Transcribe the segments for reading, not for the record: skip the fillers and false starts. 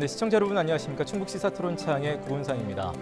네, 시청자 여러분 안녕하십니까. 충북 시사토론창의 구은상입니다.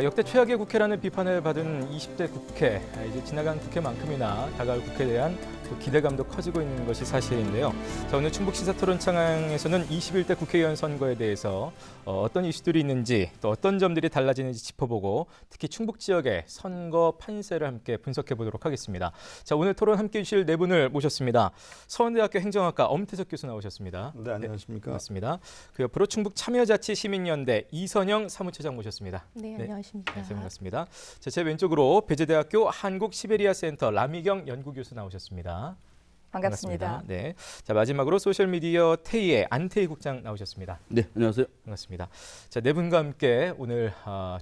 역대 최악의 국회라는 비판을 받은 20대 국회, 이제 지나간 국회만큼이나 다가올 국회에 대한 또 기대감도 커지고 있는 것이 사실인데요. 자, 오늘 충북 시사토론창에서는 21대 국회의원 선거에 대해서 어떤 이슈들이 있는지 또 어떤 점들이 달라지는지 짚어보고 특히 충북 지역의 선거 판세를 함께 분석해 보도록 하겠습니다. 자, 오늘 토론 함께해 주실 네 분을 모셨습니다. 서원대학교 행정학과 엄태석 교수 나오셨습니다. 네, 안녕하십니까. 반갑습니다. 그 옆으로 충북 참여자치시민연대 이선영 사무처장 모셨습니다. 네, 안녕하십니까. 네, 반갑습니다. 자, 제 왼쪽으로 배재대학교 한국시베리아센터 라미경 연구교수 나오셨습니다. 반갑습니다. 네. 자, 마지막으로 소셜미디어 테이의 안태희 국장 나오셨습니다. 네, 안녕하세요. 반갑습니다. 자, 네 분과 함께 오늘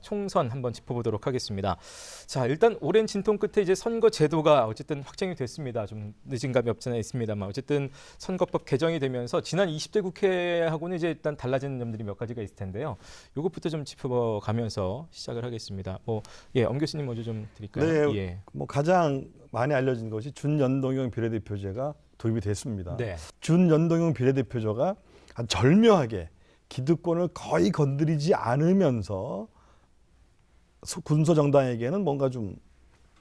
총선 한번 짚어보도록 하겠습니다. 자, 일단 오랜 진통 끝에 이제 선거 제도가 어쨌든 확정이 됐습니다. 좀 늦은 감이 없지 않아 있습니다만 어쨌든 선거법 개정이 되면서 지난 20대 국회하고는 이제 일단 달라지는 점들이 몇 가지가 있을 텐데요. 이것부터 좀 짚어가면서 시작을 하겠습니다. 엄 교수님 먼저 좀 드릴까요? 네, 예. 가장 많이 알려진 것이 준연동형 비례대표제가 도입이 됐습니다. 네. 준연동형 비례대표제가 아주 절묘하게 기득권을 거의 건드리지 않으면서 군소정당에게는 뭔가 좀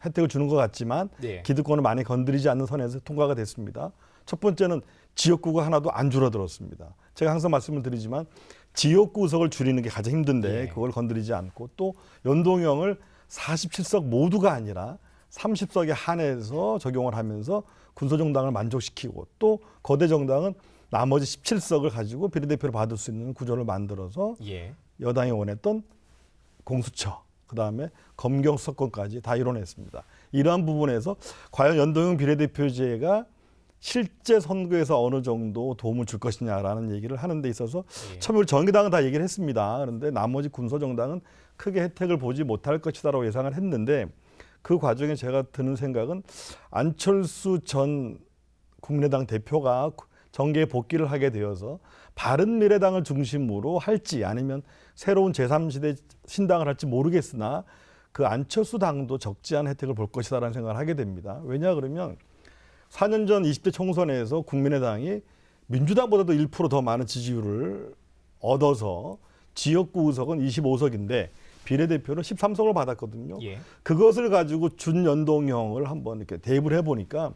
혜택을 주는 것 같지만 네. 기득권을 많이 건드리지 않는 선에서 통과가 됐습니다. 첫 번째는 지역구가 하나도 안 줄어들었습니다. 제가 항상 말씀을 드리지만 지역구 의석을 줄이는 게 가장 힘든데 네. 그걸 건드리지 않고 또 연동형을 47석 모두가 아니라 30석에 한해서 적용을 하면서 군소정당을 만족시키고 또 거대 정당은 나머지 17석을 가지고 비례대표를 받을 수 있는 구조를 만들어서 예. 여당이 원했던 공수처, 그다음에 검경 수사권까지 다 이뤄냈습니다. 이러한 부분에서 과연 연동형 비례대표제가 실제 선거에서 어느 정도 도움을 줄 것이냐라는 얘기를 하는 데 있어서 예. 처음에 정의당은 다 얘기를 했습니다. 그런데 나머지 군소정당은 크게 혜택을 보지 못할 것이다라고 예상을 했는데 그 과정에 제가 드는 생각은 안철수 전 국민의당 대표가 정계에 복귀를 하게 되어서 바른미래당을 중심으로 할지 아니면 새로운 제3시대 신당을 할지 모르겠으나 그 안철수 당도 적지 않은 혜택을 볼 것이다라는 생각을 하게 됩니다. 왜냐 그러면 4년 전 20대 총선에서 국민의당이 민주당보다도 1% 더 많은 지지율을 얻어서 지역구 의석은 25석인데 비례대표는 13석을 받았거든요. 예. 그것을 가지고 준연동형을 한번 이렇게 대입을 해보니까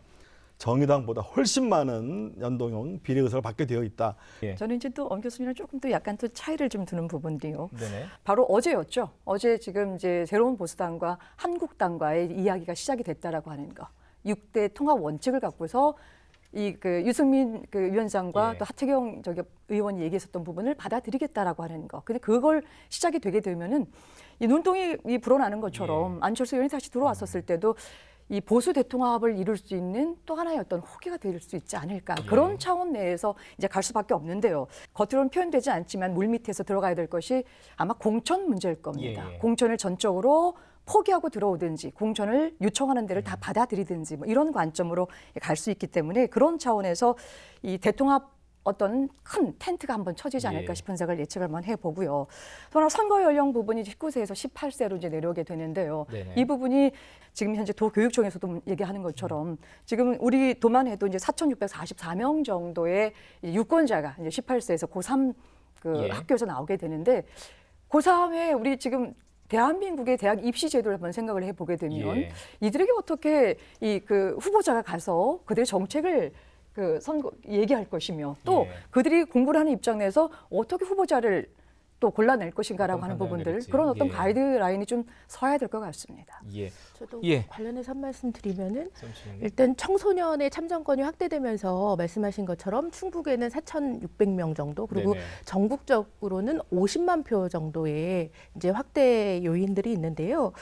정의당보다 훨씬 많은 연동형 비례의석을 받게 되어 있다. 예. 저는 이제 또 엄 교수님이랑 조금 또 약간 또 차이를 좀 두는 부분도요. 네네. 바로 어제였죠. 어제 지금 이제 새로운 보수당과 한국당과의 이야기가 시작이 됐다라고 하는 거. 6대 통합 원칙을 갖고서 유승민 위원장과 예. 또 하태경 의원이 얘기했었던 부분을 받아들이겠다라고 하는 거. 근데 그걸 시작이 되게 되면은 이 눈동이 불어나는 것처럼 예. 안철수 의원이 다시 들어왔었을 때도 이 보수 대통합을 이룰 수 있는 또 하나의 어떤 호기가 될 수 있지 않을까. 예. 그런 차원 내에서 이제 갈 수밖에 없는데요. 겉으로는 표현되지 않지만 물밑에서 들어가야 될 것이 아마 공천 문제일 겁니다. 예. 공천을 공천을 전적으로 포기하고 들어오든지 공천을 요청하는 데를 다 받아들이든지 뭐 이런 관점으로 갈 수 있기 때문에 그런 차원에서 이 대통합 어떤 큰 텐트가 한번 쳐지지 않을까 예. 싶은 생각을 예측을 한번 해보고요. 또 하나 선거 연령 부분이 19세에서 18세로 이제 내려오게 되는데요. 네네. 이 부분이 지금 현재 도교육청에서도 얘기하는 것처럼 지금 우리 도만 해도 이제 4,644명 정도의 유권자가 이제 18세에서 고3 예. 학교에서 나오게 되는데 고3에 우리 지금 대한민국의 대학 입시 제도를 한번 생각을 해보게 되면 예. 이들에게 어떻게 후보자가 가서 그들의 정책을 선거 얘기할 것이며 또 예. 그들이 공부를 하는 입장 내에서 어떻게 후보자를 또 골라낼 것인가라고 어떤 하는 판단을 부분들 내릴지. 그런 어떤 예. 가이드라인이 좀 서야 될 것 같습니다. 예. 저도 예. 관련해서 한 말씀 드리면은 선생님. 일단 청소년의 참정권이 확대되면서 말씀하신 것처럼 충북에는 4,600명 정도 그리고 네네. 전국적으로는 50만 표 정도의 이제 확대 요인들이 있는데요.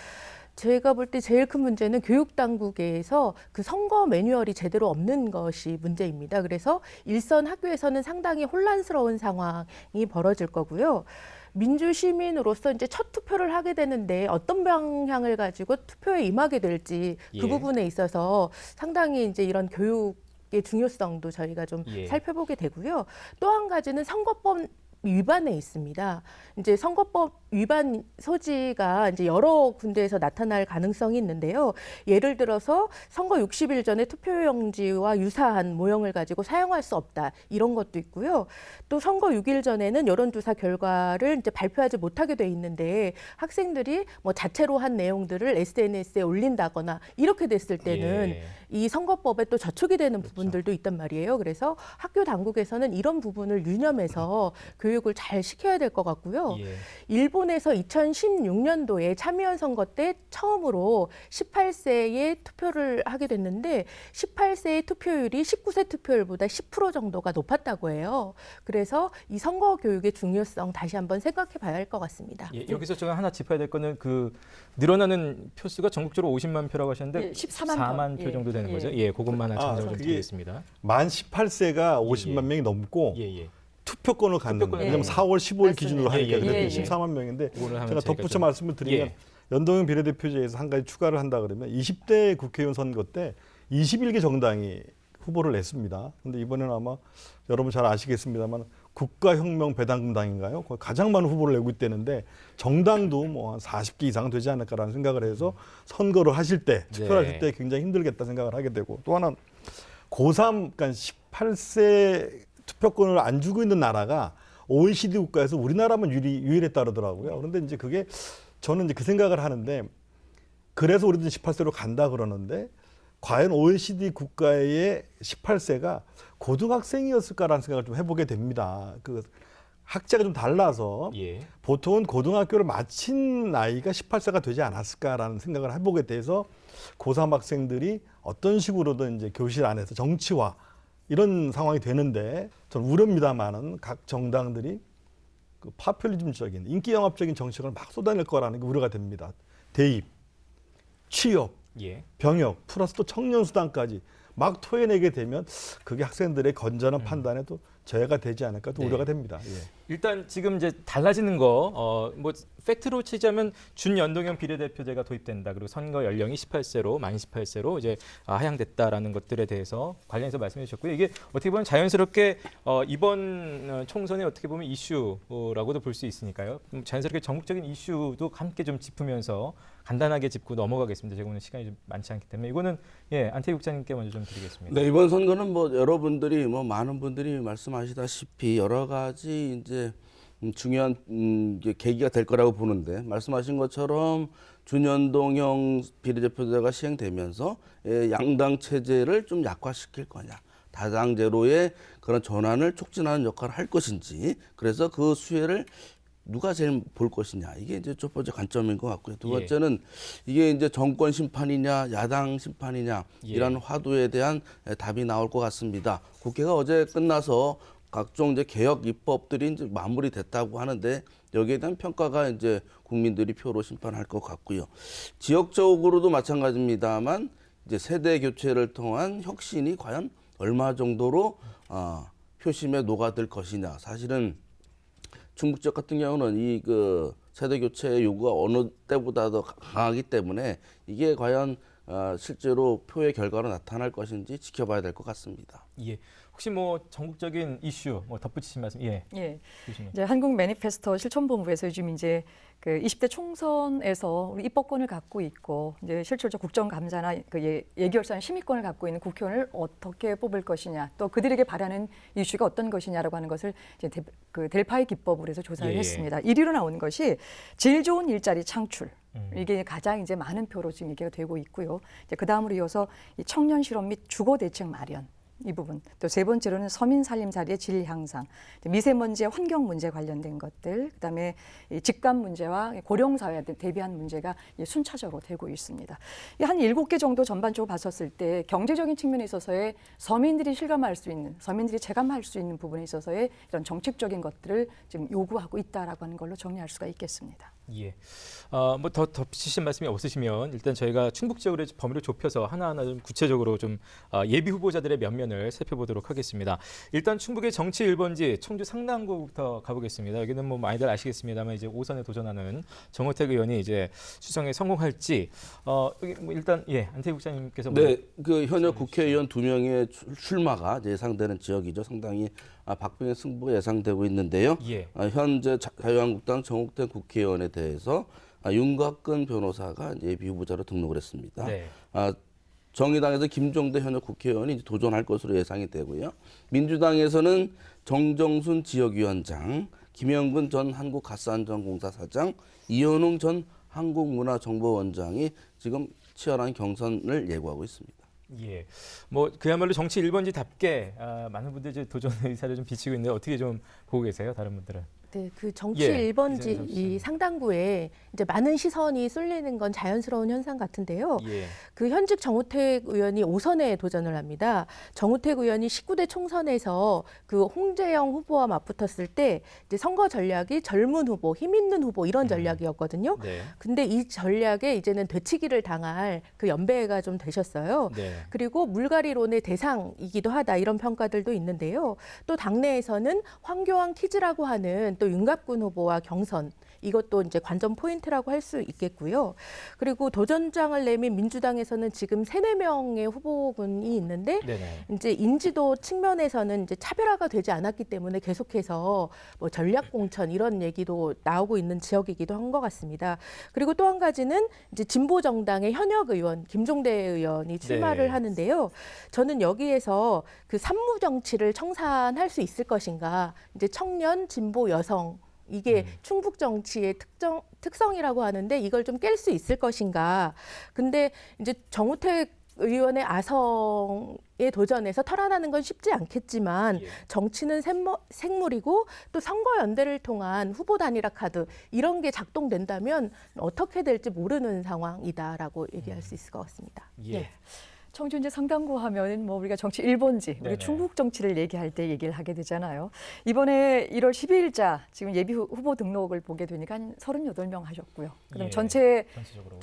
제가 볼 때 제일 큰 문제는 교육 당국에서 그 선거 매뉴얼이 제대로 없는 것이 문제입니다. 그래서 일선 학교에서는 상당히 혼란스러운 상황이 벌어질 거고요. 민주시민으로서 이제 첫 투표를 하게 되는데 어떤 방향을 가지고 투표에 임하게 될지 예. 그 부분에 있어서 상당히 이제 이런 교육의 중요성도 저희가 좀 예. 살펴보게 되고요. 또 한 가지는 선거법 위반에 있습니다. 이제 선거법 위반 소지가 이제 여러 군데에서 나타날 가능성이 있는데요. 예를 들어서 선거 60일 전에 투표용지와 유사한 모형을 가지고 사용할 수 없다. 이런 것도 있고요. 또 선거 6일 전에는 여론조사 결과를 이제 발표하지 못하게 돼 있는데 학생들이 뭐 자체로 한 내용들을 SNS에 올린다거나 이렇게 됐을 때는 예. 이 선거법에 또 저촉이 되는 부분들도 있단 말이에요. 그래서 학교 당국에서는 이런 부분을 유념해서 교육을 잘 시켜야 될 것 같고요. 예. 일본에서 2016년도에 참의원 선거 때 처음으로 18세에 투표를 하게 됐는데 18세의 투표율이 19세 투표율보다 10% 정도가 높았다고 해요. 그래서 이 선거 교육의 중요성 다시 한번 생각해 봐야 할 것 같습니다. 예, 여기서 제가 하나 짚어야 될 거는 그 늘어나는 표수가 전국적으로 50만 표라고 하셨는데 예, 14만 4만 표. 표 정도 되는 예. 거죠. 예, 그것만 한 참조 좀 그게 드리겠습니다. 만 18세가 50만 명이 넘고 예, 예. 투표권을 갖는 투표권을 왜냐면 예. 4월 15일 맞습니다. 기준으로 하니까 예, 예, 그래도 예, 예. 14만 명인데 그거를 하면 제가 저희가 덧붙여 좀- 말씀을 드리면 예. 연동형 비례대표제에서 한 가지 추가를 한다 그러면 20대 국회의원 선거 때 21개 정당이 후보를 냈습니다. 근데 이번에는 아마 여러분 잘 아시겠습니다만 국가혁명 배당금당인가요? 거기 가장 많은 후보를 내고 있다는데 정당도 뭐 한 40개 이상 되지 않을까라는 생각을 해서 선거를 하실 때 투표를 하실 때 굉장히 힘들겠다 생각을 하게 되고 또 하나 고3 그러니까 18세 투표권을 안 주고 있는 나라가 OECD 국가에서 우리나라만 유일했다 그러더라고요. 그런데 이제 그게 저는 이제 그 생각을 하는데 그래서 우리도 18세로 간다 그러는데 과연 OECD 국가의 18세가 고등학생이었을까라는 생각을 좀 해보게 됩니다. 그 학제가 좀 달라서 예. 보통은 고등학교를 마친 나이가 18세가 되지 않았을까라는 생각을 해보게 돼서 고3 학생들이 어떤 식으로든 이제 교실 안에서 정치화 이런 상황이 되는데 전 우려입니다만은 각 정당들이 그 파퓰리즘적인 인기 영합적인 정책을 막 쏟아낼 거라는 게 우려가 됩니다. 대입, 취업, 예. 병역 플러스 또 청년 수당까지 막 토해내게 되면 그게 학생들의 건전한 판단에도 저해가 되지 않을까 또 네. 우려가 됩니다. 예. 일단 지금 이제 달라지는 거, 뭐 팩트로 치자면 준연동형 비례대표제가 도입된다. 그리고 선거 연령이 18세로 만 18세로 이제 하향됐다라는 것들에 대해서 관련해서 말씀해 주셨고요. 이게 어떻게 보면 자연스럽게 이번 총선에 어떻게 보면 이슈라고도 볼 수 있으니까요. 자연스럽게 전국적인 이슈도 함께 좀 짚으면서 간단하게 짚고 넘어가겠습니다. 제가 오늘 시간이 좀 많지 않기 때문에 이거는 예, 안태희 국장님께 먼저 좀 드리겠습니다. 네, 이번 선거는 뭐 여러분들이 뭐 많은 분들이 말씀하시다시피 여러 가지 이제 중요한 이게 계기가 될 거라고 보는데 말씀하신 것처럼 준연동형 비례대표제가 시행되면서 양당 체제를 좀 약화시킬 거냐, 다당제로의 그런 전환을 촉진하는 역할을 할 것인지, 그래서 그 수혜를 누가 제일 볼 것이냐, 이게 이제 첫 번째 관점인 것 같고요. 두 예. 번째는 이게 이제 정권 심판이냐 야당 심판이냐 예. 이런 화두에 대한 답이 나올 것 같습니다. 국회가 어제 끝나서 각종 이제 개혁 입법들이 이제 마무리됐다고 하는데 여기에 대한 평가가 이제 국민들이 표로 심판할 것 같고요. 지역적으로도 마찬가지입니다만 이제 세대 교체를 통한 혁신이 과연 얼마 정도로 표심에 녹아들 것이냐. 사실은 충북 지역 같은 경우는 이 그 세대 교체 요구가 어느 때보다 더 강하기 때문에 이게 과연 실제로 표의 결과로 나타날 것인지 지켜봐야 될 것 같습니다. 예. 혹시 뭐 전국적인 이슈 뭐 덧붙이신 말씀 예. 예. 주시면. 이제 한국 매니페스토 실천본부에서 요즘 이제 그 20대 총선에서 우리 입법권을 갖고 있고 이제 실질적 국정감사나 그 예결산 심의권을 갖고 있는 국회의원을 어떻게 뽑을 것이냐, 또 그들에게 바라는 이슈가 어떤 것이냐라고 하는 것을 이제 그 델파이 기법으로 해서 조사를 예. 했습니다. 1위로 나온 것이 제일 좋은 일자리 창출. 이게 가장 이제 많은 표로 지금 얘기가 되고 있고요. 이제 그 다음으로 이어서 이 청년 실업 및 주거 대책 마련. 이 부분. 또 세 번째로는 서민 살림살이의 질 향상, 미세먼지의 환경 문제 관련된 것들, 그다음에 이 직감 문제와 고령 사회에 대비한 문제가 순차적으로 되고 있습니다. 한 7개 정도 전반적으로 봤었을 때 경제적인 측면에 있어서의 서민들이 실감할 수 있는, 서민들이 체감할 수 있는 부분에 있어서의 이런 정책적인 것들을 지금 요구하고 있다라고 하는 걸로 정리할 수가 있겠습니다. 예. 뭐 더 덧붙이신 말씀이 없으시면 일단 저희가 충북 지역으로 범위를 좁혀서 하나하나 좀 구체적으로 좀 예비 후보자들의 면면을 살펴보도록 하겠습니다. 일단 충북의 정치 1번지 청주 상당구부터 가보겠습니다. 여기는 뭐 많이들 아시겠습니다만 이제 5선에 도전하는 정호택 의원이 이제 수성에 성공할지 여기 뭐 일단 안태희 국장님께서 네, 그 현역 국회의원 2명의 출마가 예상되는 지역이죠. 상당히 박빙의 승부가 예상되고 있는데요. 예. 현재 자유한국당 정옥된 국회의원에 대해서 윤곽근 변호사가 예비 후보자로 등록을 했습니다. 네. 정의당에서 김종대 현역 국회의원이 이제 도전할 것으로 예상이 되고요. 민주당에서는 정정순 지역위원장, 김영근 전 한국가스안전공사 사장, 이현웅 전 한국문화정보원장이 지금 치열한 경선을 예고하고 있습니다. 예, 뭐 그야말로 정치 1번지답게 많은 분들이 이제 도전 의사를 좀 비치고 있는데 어떻게 좀 보고 계세요, 다른 분들은? 네, 그 정치 예, 1번지 이재명 이 상당구에 이제 많은 시선이 쏠리는 건 자연스러운 현상 같은데요. 예. 그 현직 정우택 의원이 5선에 도전을 합니다. 정우택 의원이 19대 총선에서 그 홍재영 후보와 맞붙었을 때 이제 선거 전략이 젊은 후보, 힘 있는 후보 이런 전략이었거든요. 네. 근데 이 전략에 이제는 되치기를 당할 그 연배가 좀 되셨어요. 네. 그리고 물갈이론의 대상이기도 하다 이런 평가들도 있는데요. 또 당내에서는 황교안 키즈라고 하는 또 윤갑군 후보와 경선 이것도 이제 관전 포인트라고 할 수 있겠고요. 그리고 도전장을 내민 민주당에서는 지금 3-4명의 후보군이 있는데 네네. 이제 인지도 측면에서는 이제 차별화가 되지 않았기 때문에 계속해서 뭐 전략 공천 이런 얘기도 나오고 있는 지역이기도 한 것 같습니다. 그리고 또 한 가지는 이제 진보 정당의 현역 의원 김종대 의원이 출마를 네. 하는데요. 저는 여기에서 그 산무 정치를 청산할 수 있을 것인가? 이제 청년, 진보, 여성 이게 충북 정치의 특성이라고 하는데 이걸 좀 깰 수 있을 것인가? 근데 이제 정우택 의원의 아성에 도전해서 탈환하는 건 쉽지 않겠지만 예. 정치는 생물이고 또 선거 연대를 통한 후보 단일화 카드 이런 게 작동된다면 어떻게 될지 모르는 상황이다라고 얘기할 수 있을 것 같습니다. 예. 네. 청주 이제 상당구 하면은 뭐 우리가 정치 1번지, 우리 네네. 충북 정치를 얘기할 때 얘기를 하게 되잖아요. 이번에 1월 12일자 지금 예비 후보 등록을 보게 되니까 한 38명 하셨고요. 그럼 예. 전체 전체적으로.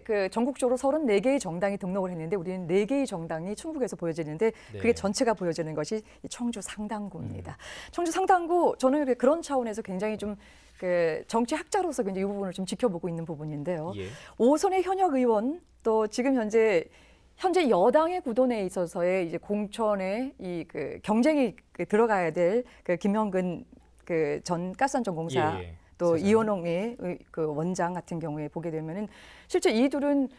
그 전국적으로 34개의 정당이 등록을 했는데 우리는 4개의 정당이 충북에서 보여지는데 네. 그게 전체가 보여지는 것이 이 청주 상당구입니다. 청주 상당구 저는 그런 차원에서 굉장히 좀 그 정치학자로서 굉장히 이 부분을 좀 지켜보고 있는 부분인데요. 예. 5선의 현역 의원 또 지금 현재 여당의 구도내에 있어서의 이제 공천에 이 그 경쟁이 들어가야 될 그 김영근 그 전 가스안전공사 예. 또 세상에. 이현홍의 그 원장 같은 경우에 보게 되면은 실제 이 둘은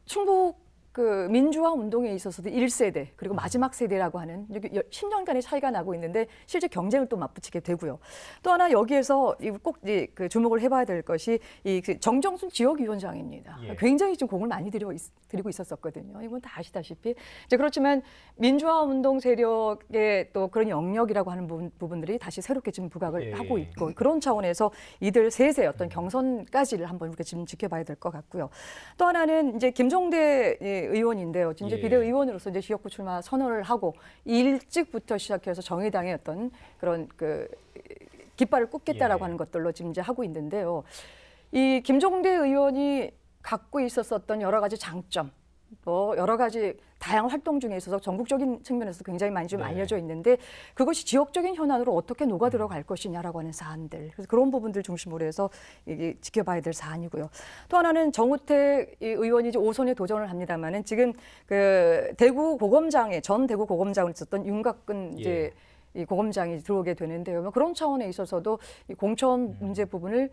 충북 그 민주화 운동에 있어서도 1세대 그리고 마지막 세대라고 하는 10년간의 차이가 나고 있는데 실제 경쟁을 또 맞붙이게 되고요. 또 하나 여기에서 꼭 그 주목을 해봐야 될 것이 이 그 정정순 지역위원장입니다. 예. 굉장히 좀 공을 많이 드리고 있었거든요. 이건 다 아시다시피 이제 그렇지만 민주화 운동 세력의 또 그런 영역이라고 하는 부분들이 다시 새롭게 지금 부각을 예. 하고 있고 그런 차원에서 이들 셋의 어떤 경선까지를 한번 우리가 지금 지켜봐야 될 것 같고요. 또 하나는 이제 김종대 의원인데요. 이제 예. 비대의원으로서 이제 지역구 출마 선언을 하고 일찍부터 시작해서 정의당의 어떤 그런 그 깃발을 꽂겠다라고 예. 하는 것들로 지금 이제 하고 있는데요. 이 김종대 의원이 갖고 있었던 여러 가지 장점, 또 여러 가지 다양한 활동 중에 있어서 전국적인 측면에서 굉장히 많이 좀 네. 알려져 있는데 그것이 지역적인 현안으로 어떻게 녹아 들어갈 것이냐라고 하는 사안들. 그래서 그런 부분들 중심으로 해서 이게 지켜봐야 될 사안이고요. 또 하나는 정우택 의원이 이제 5선에 도전을 합니다만은 지금 그 대구 고검장에 전 대구 고검장을 있었던 윤곽근 이제 이 고검장이 들어오게 되는데요. 그런 차원에 있어서도 이 공천 문제 부분을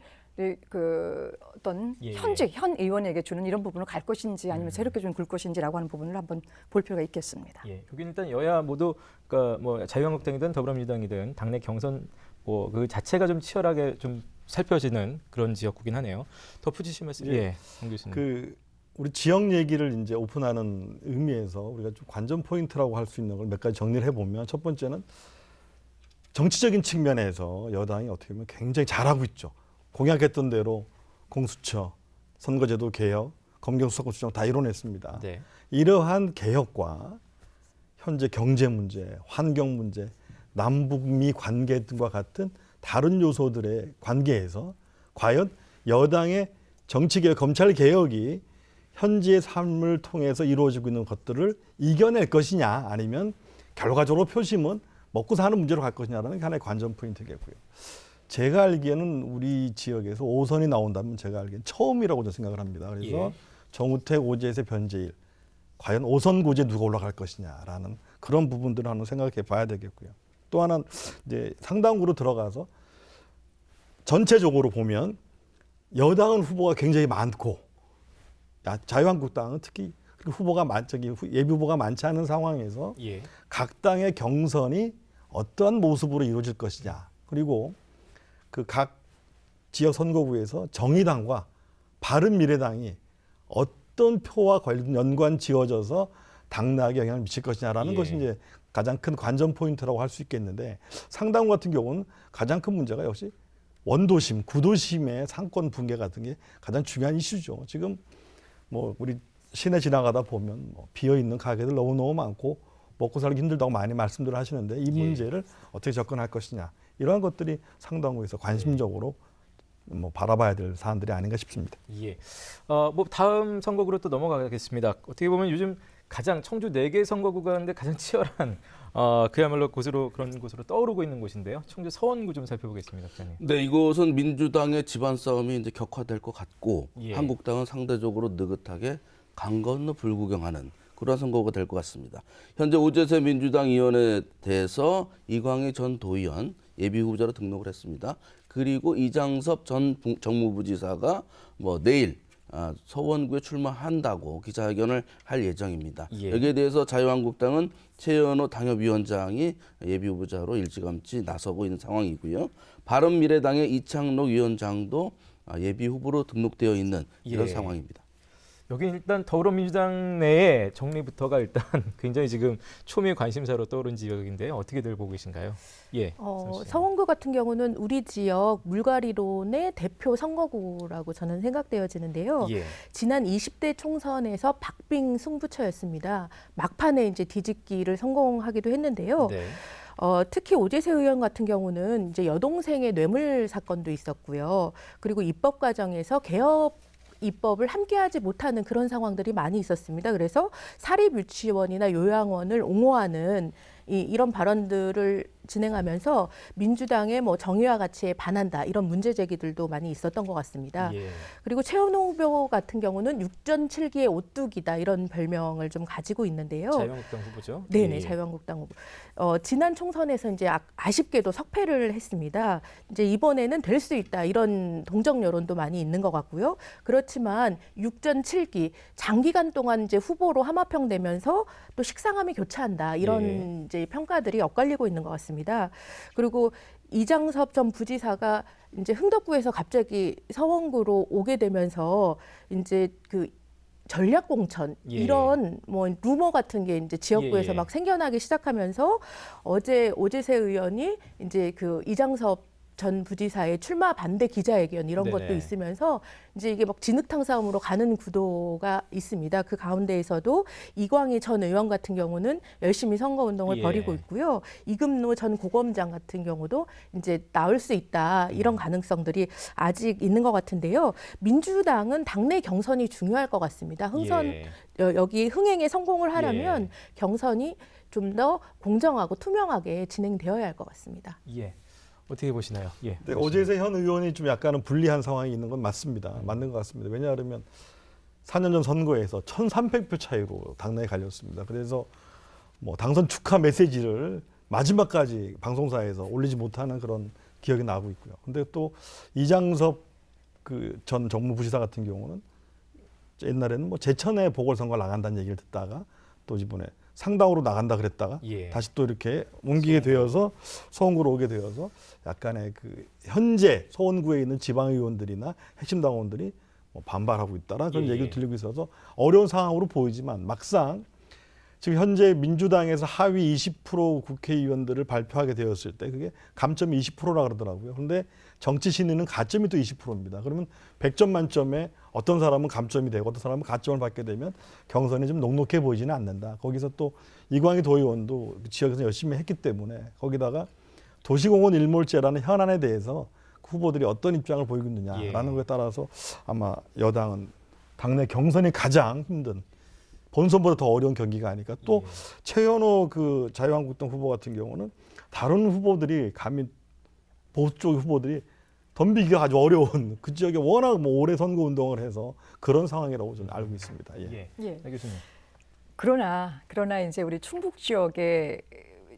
그 어떤 현 의원에게 주는 이런 부분을 갈 것인지 아니면 새롭게 좀 굴 것인지라고 하는 부분을 한번 볼 필요가 있겠습니다. 예. 여기는 일단 여야 모두 그러니까 뭐 자유한국당이든 더불어민주당이든 당내 경선 뭐 그 자체가 좀 치열하게 좀 살펴지는 그런 지역구긴 하네요. 덧붙이실 말씀. 예. 정 교수님. 그 우리 지역 얘기를 이제 오픈하는 의미에서 우리가 좀 관전 포인트라고 할 수 있는 걸 몇 가지 정리를 해보면 첫 번째는 정치적인 측면에서 여당이 어떻게 보면 굉장히 잘하고 있죠. 공약했던 대로 공수처, 선거제도 개혁, 검경수사권 수정 다 이뤄냈습니다. 네. 이러한 개혁과 현재 경제 문제, 환경 문제, 남북미 관계 등과 같은 다른 요소들의 관계에서 과연 여당의 정치개혁, 검찰개혁이 현지의 삶을 통해서 이루어지고 있는 것들을 이겨낼 것이냐 아니면 결과적으로 표심은 먹고 사는 문제로 갈 것이냐라는 게 하나의 관전 포인트겠고요. 제가 알기에는 우리 지역에서 5선이 나온다면 제가 알기에는 처음이라고 저는 생각을 합니다. 그래서 예. 정우택, 오재세, 변재일 과연 5선 구제 누가 올라갈 것이냐라는 그런 부분들을 한번 생각해 봐야 되겠고요. 또 하나는 이제 상당으로 들어가서 전체적으로 보면 여당은 후보가 굉장히 많고 자유한국당은 특히 후보가 예비 후보가 많지 않은 상황에서 예. 각 당의 경선이 어떠한 모습으로 이루어질 것이냐, 그리고 그 각 지역 선거구에서 정의당과 바른미래당이 어떤 표와 관련 연관 지어져서 당락에 영향을 미칠 것이냐라는 예. 것이 이제 가장 큰 관전 포인트라고 할 수 있겠는데, 상당구 같은 경우는 가장 큰 문제가 역시 원도심, 구도심의 상권 붕괴 같은 게 가장 중요한 이슈죠. 지금 뭐 우리 시내 지나가다 보면 뭐 비어 있는 가게들 너무너무 많고 먹고 살기 힘들다고 많이 말씀들 하시는데 이 문제를 어떻게 접근할 것이냐, 이러한 것들이 상당구에서 관심적으로 뭐 바라봐야 될 사안들이 아닌가 싶습니다. 예. 뭐 다음 선거구로 또 넘어가겠습니다. 어떻게 보면 요즘 가장 청주 4개 선거구 가운데 가장 치열한 그야말로 그런 곳으로 떠오르고 있는 곳인데요. 청주 서원구 좀 살펴보겠습니다, 국장님. 네, 이곳은 민주당의 집안 싸움이 이제 격화될 것 같고 예. 한국당은 상대적으로 느긋하게 강 건너 불구경하는 그런 선거가 될 것 같습니다. 현재 오재세 민주당 의원에 대해서 이광희 전 도의원 예비 후보자로 등록을 했습니다. 그리고 이장섭 전 정무부지사가 뭐 내일 서원구에 출마한다고 기자회견을 할 예정입니다. 예. 여기에 대해서 자유한국당은 최연호 당협위원장이 예비 후보자로 일찌감치 나서고 있는 상황이고요. 바른미래당의 이창록 위원장도 예비 후보로 등록되어 있는 이런 예. 상황입니다. 여기 일단 더불어민주당 내에 정리부터가 일단 굉장히 지금 초미의 관심사로 떠오른 지역인데요. 어떻게들 보고 계신가요? 예. 서원구 같은 경우는 우리 지역 물갈이론의 대표 선거구라고 저는 생각되어지는데요. 예. 지난 20대 총선에서 박빙 승부처였습니다. 막판에 이제 뒤집기를 성공하기도 했는데요. 네. 특히 오재세 의원 같은 경우는 이제 여동생의 뇌물 사건도 있었고요. 그리고 입법 과정에서 개업 입법을 함께하지 못하는 그런 상황들이 많이 있었습니다. 그래서 사립유치원이나 요양원을 옹호하는 이런 발언들을 진행하면서 민주당의 뭐 정의와 가치에 반한다 이런 문제 제기들도 많이 있었던 것 같습니다. 예. 그리고 최은호 후보 같은 경우는 6전 7기의 오뚜기다 이런 별명을 좀 가지고 있는데요. 자유한국당 후보죠. 네네, 예. 자유한국당 후보. 지난 총선에서 이제 아쉽게도 석패를 했습니다. 이제 이번에는 될 수 있다 이런 동정 여론도 많이 있는 것 같고요. 그렇지만 6전 7기 장기간 동안 이제 후보로 함합형되면서 또 식상함이 교차한다 이런 예. 이제 평가들이 엇갈리고 있는 것 같습니다. 그리고 이장섭 전 부지사가 이제 흥덕구에서 갑자기 서원구로 오게 되면서 이제 그 전략 공천 예. 이런 뭐 루머 같은 게 이제 지역구에서 예. 막 생겨나기 시작하면서 어제 오재세 의원이 이제 그 이장섭 전 부지사의 출마 반대 기자회견 이런 네네. 것도 있으면서 이제 이게 막 진흙탕 싸움으로 가는 구도가 있습니다. 그 가운데에서도 이광희 전 의원 같은 경우는 열심히 선거운동을 예. 벌이고 있고요. 이금노 전 고검장 같은 경우도 이제 나올 수 있다 이런 가능성들이 아직 있는 것 같은데요. 민주당은 당내 경선이 중요할 것 같습니다. 예. 여기 흥행에 성공을 하려면 예. 경선이 좀 더 공정하고 투명하게 진행되어야 할 것 같습니다. 예. 어떻게 보시나요? 예. 네, 오재세 현 의원이 좀 약간은 불리한 상황이 있는 건 맞습니다. 맞는 것 같습니다. 왜냐하면 4년 전 선거에서 1,300표 차이로 당내에 갈렸습니다. 그래서 뭐 당선 축하 메시지를 마지막까지 방송사에서 올리지 못하는 그런 기억이 나고 있고요. 근데 또 이장섭 그 전 정무부시사 같은 경우는 옛날에는 뭐 제천에 보궐선거 나간다는 얘기를 듣다가 또 이번에 상당으로 나간다 그랬다가 예. 다시 또 이렇게 옮기게 되어서 서원구로 오게 되어서 약간의 그 현재 서원구에 있는 지방의원들이나 핵심 당원들이 뭐 반발하고 있다라 그런 예. 얘기를 들리고 있어서 어려운 상황으로 보이지만 막상 지금 현재 민주당에서 하위 20% 국회의원들을 발표하게 되었을 때 그게 감점이 20%라 그러더라고요. 그런데 정치 신인은 가점이 또 20%입니다. 그러면 100점 만점에 어떤 사람은 감점이 되고 어떤 사람은 가점을 받게 되면 경선이 좀 녹록해 보이지는 않는다. 거기서 또 이광희 도의원도 지역에서 열심히 했기 때문에 거기다가 도시공원 일몰제라는 현안에 대해서 후보들이 어떤 입장을 보이고 있느냐라는 예. 것에 따라서 아마 여당은 당내 경선이 가장 힘든 본선보다 더 어려운 경기가 아닐까. 또 최현호 그 자유한국당 후보 같은 경우는 다른 후보들이 감히 보수 쪽 후보들이 덤비기가 아주 어려운 그 지역에 워낙 뭐 오래 선거 운동을 해서 그런 상황이라고 저는 알고 있습니다. 예. 예. 예. 네, 교수님. 그러나 이제 우리 충북 지역에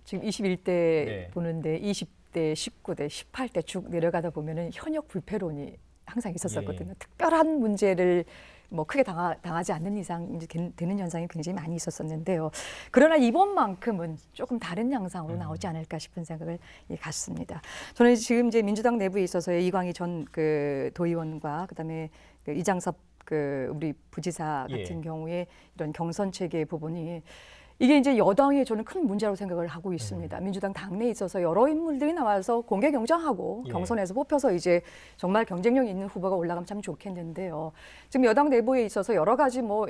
지금 21대 네. 보는데 20대, 19대, 18대 쭉 내려가다 보면은 현역 불패론이 항상 있었었거든요. 예. 특별한 문제를 뭐 크게 당하지 않는 이상 이제 되는 현상이 굉장히 많이 있었었는데요. 그러나 이번만큼은 조금 다른 양상으로 나오지 않을까 싶은 생각을 갖습니다. 저는 지금 이제 민주당 내부에 있어서의 이광희 전 그 도의원과 그다음에 그 이장섭 그 우리 부지사 같은 예. 경우에 이런 경선 체계 부분이 이게 이제 여당의 저는 큰 문제라고 생각을 하고 있습니다. 민주당 당내에 있어서 여러 인물들이 나와서 공개 경쟁하고 예. 경선에서 뽑혀서 이제 정말 경쟁력 있는 후보가 올라가면 참 좋겠는데요. 지금 여당 내부에 있어서 여러 가지 뭐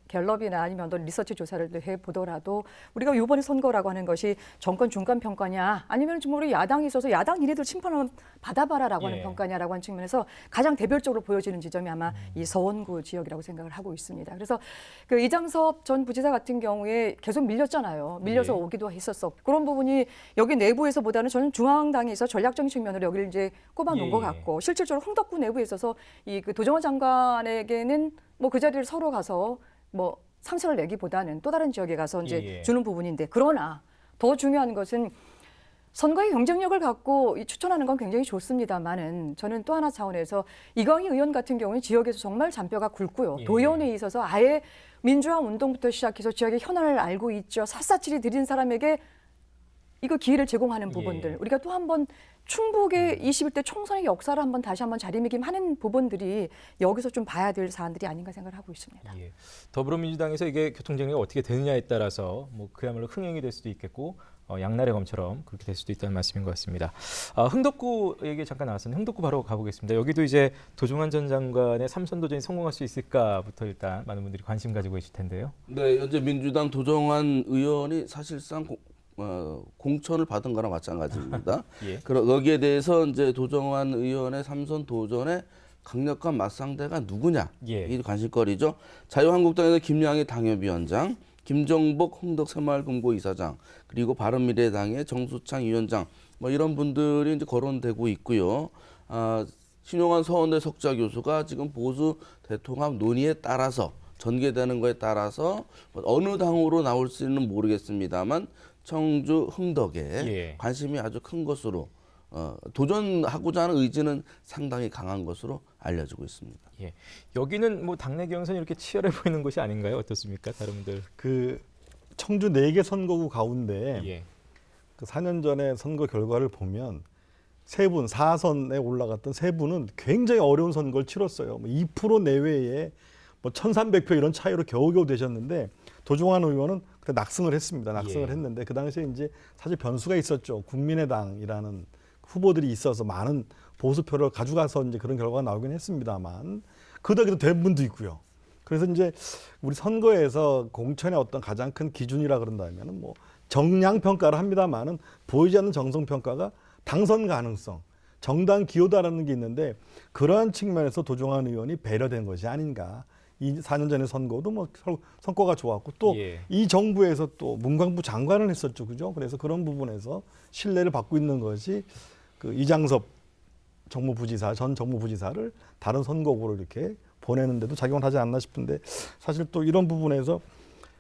갤럽이나 아니면 어떤 리서치 조사를 해 보더라도 우리가 이번 선거라고 하는 것이 정권 중간 평가냐 아니면 지금 우리 야당에 있어서 야당 니네들 심판을 받아봐라라고 하는 예. 평가냐라고 하는 측면에서 가장 대별적으로 보여지는 지점이 아마 이 서원구 지역이라고 생각을 하고 있습니다. 그래서 그 이장섭 전 부지사 같은 경우에 계속 밀렸잖아요. 밀려서 예. 오기도 했었어. 그런 부분이 여기 내부에서보다는 저는 중앙당에서 전략적인 측면으로 여기를 이제 꼽아놓은 예. 것 같고 실질적으로 홍덕구 내부에 있어서 이 그 도정원 장관에게는 뭐 그 자리를 서로 가서 뭐 상처를 내기보다는 또 다른 지역에 가서 이제 예. 주는 부분인데 그러나 더 중요한 것은 선거의 경쟁력을 갖고 추천하는 건 굉장히 좋습니다만은 저는 또 하나 차원에서 이광희 의원 같은 경우는 지역에서 정말 잔뼈가 굵고요. 예. 도의원에 있어서 아예 민주화 운동부터 시작해서 지역의 현안을 알고 있죠. 샅샅이 들인 사람에게 이거 기회를 제공하는 부분들. 예. 우리가 또 한번 충북의 21대 총선의 역사를 한번 다시 한번 자리매김하는 부분들이 여기서 좀 봐야 될 사안들이 아닌가 생각을 하고 있습니다. 예. 더불어민주당에서 이게 교통정리가 어떻게 되느냐에 따라서 뭐 그야말로 흥행이 될 수도 있겠고 양날의 검처럼 그렇게 될 수도 있다는 말씀인 것 같습니다. 흥덕구 얘기 잠깐 나왔었는데 흥덕구 바로 가보겠습니다. 여기도 이제 도종환 전 장관의 3선 도전이 성공할 수 있을까부터 일단 많은 분들이 관심 가지고 계실 텐데요. 네, 현재 민주당 도정환 의원이 사실상 공천을 받은 거나 마찬가지입니다. 예. 거기에 대해서 이제 도정환 의원의 3선 도전에 강력한 맞상대가 누구냐? 예. 이 관심거리죠. 자유한국당에서 김양희 당협위원장, 김정복 홍덕 새마을금고 이사장, 그리고 바른미래당의 정수창 위원장, 뭐 이런 분들이 이제 거론되고 있고요. 신용환 서원대 석좌 교수가 지금 보수 대통합 논의에 따라서 전개되는 거에 따라서 어느 당으로 나올 수는 모르겠습니다만 청주 흥덕에 예. 관심이 아주 큰 것으로 도전하고자 하는 의지는 상당히 강한 것으로 알려지고 있습니다. 예. 여기는 뭐 당내 경선이 이렇게 치열해 보이는 곳이 아닌가요? 어떻습니까? 다른 분들. 그 청주 4개 선거구 가운데 예. 그 4년 전에 선거 결과를 보면 3분 4선에 올라갔던 3분은 굉장히 어려운 선거를 치렀어요. 뭐 2% 내외에 뭐 1,300표 이런 차이로 겨우겨우 되셨는데 도종환 의원은 그때 낙승을 했습니다. 낙승을 예. 했는데 그 당시에 이제 사실 변수가 있었죠. 국민의당이라는 후보들이 있어서 많은 보수표를 가져가서 이제 그런 결과가 나오긴 했습니다만 그 덕에도 된 분도 있고요. 그래서 이제 우리 선거에서 공천의 어떤 가장 큰 기준이라 그런다면은 뭐 정량 평가를 합니다만은 보이지 않는 정성 평가가 당선 가능성, 정당 기여도라는 게 있는데 그러한 측면에서 도종환 의원이 배려된 것이 아닌가. 이 4년 전의 선거도 뭐 성과가 좋았고 또 이 예. 정부에서 또 문광부 장관을 했었죠, 그죠? 그래서 그런 부분에서 신뢰를 받고 있는 것이 그 이장섭 정무부지사 전 정무부지사를 다른 선거구로 이렇게 보내는데도 작용을 하지 않나 싶은데 사실 또 이런 부분에서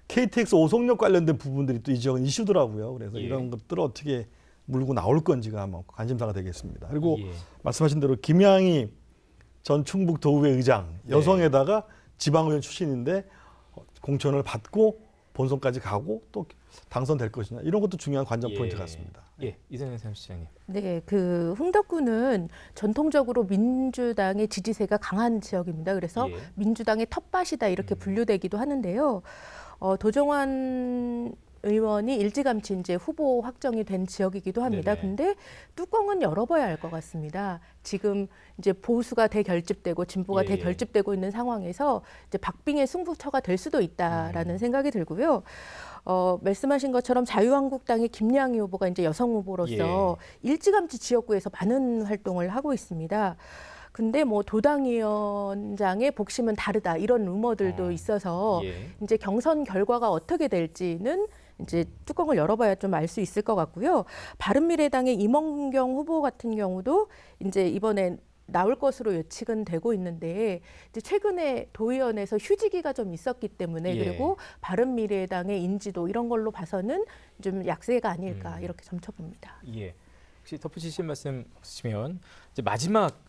KTX 오송역 관련된 부분들이 또 이 지역은 이슈더라고요. 그래서 예. 이런 것들을 어떻게 물고 나올 건지가 뭐 관심사가 되겠습니다. 그리고 예. 말씀하신 대로 김양희 전 충북도의회 의장 여성에다가 지방의원 출신인데 공천을 받고 본선까지 가고 또 당선될 것이냐 이런 것도 중요한 관전 포인트 같습니다. 예, 이선영 사무실장님. 네, 그 흥덕구는 전통적으로 민주당의 지지세가 강한 지역입니다. 그래서 예. 민주당의 텃밭이다 이렇게 분류되기도 하는데요. 도정환 의원이 일찌감치 이제 후보 확정이 된 지역이기도 합니다. 네네. 근데 뚜껑은 열어봐야 알 것 같습니다. 지금 이제 보수가 대결집되고 진보가 예. 대결집되고 있는 상황에서 이제 박빙의 승부처가 될 수도 있다라는 생각이 들고요. 말씀하신 것처럼 자유한국당의 김양희 후보가 이제 여성 후보로서 일찌감치 지역구에서 많은 활동을 하고 있습니다. 근데 뭐 도당위원장의 복심은 다르다 이런 루머들도 있어서 이제 경선 결과가 어떻게 될지는 이제 뚜껑을 열어봐야 좀 알 수 있을 것 같고요. 바른미래당의 임원경 후보 같은 경우도 이제 이번에 나올 것으로 예측은 되고 있는데 이제 최근에 도의원에서 휴지기가 좀 있었기 때문에 그리고 바른미래당의 인지도 이런 걸로 봐서는 좀 약세가 아닐까 이렇게 점쳐봅니다. 예. 혹시 덧붙이실 말씀 없으시면 이제 마지막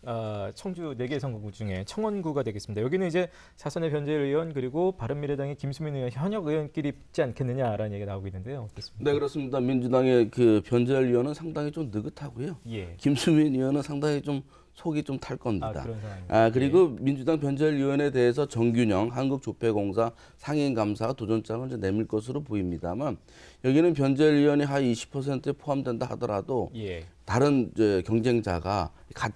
청주 4개 선거구 중에 청원구가 되겠습니다. 여기는 이제 사선의 변재일 의원 그리고 바른미래당의 김수민 의원 현역 의원끼리 붙지 않겠느냐라는 얘기가 나오고 있는데요. 어떻습니까? 네, 그렇습니다. 민주당의 그 변재열 의원은 상당히 좀 느긋하고요. 김수민 의원은 상당히 좀 속이 좀 탈 겁니다. 그런 상황입니다. 그리고 민주당 변재열 의원에 대해서 정균영 한국조폐공사 상임감사가 도전장을 이제 내밀 것으로 보입니다만 여기는 변재열 의원이 한 20%에 포함된다 하더라도 다른 이제 경쟁자가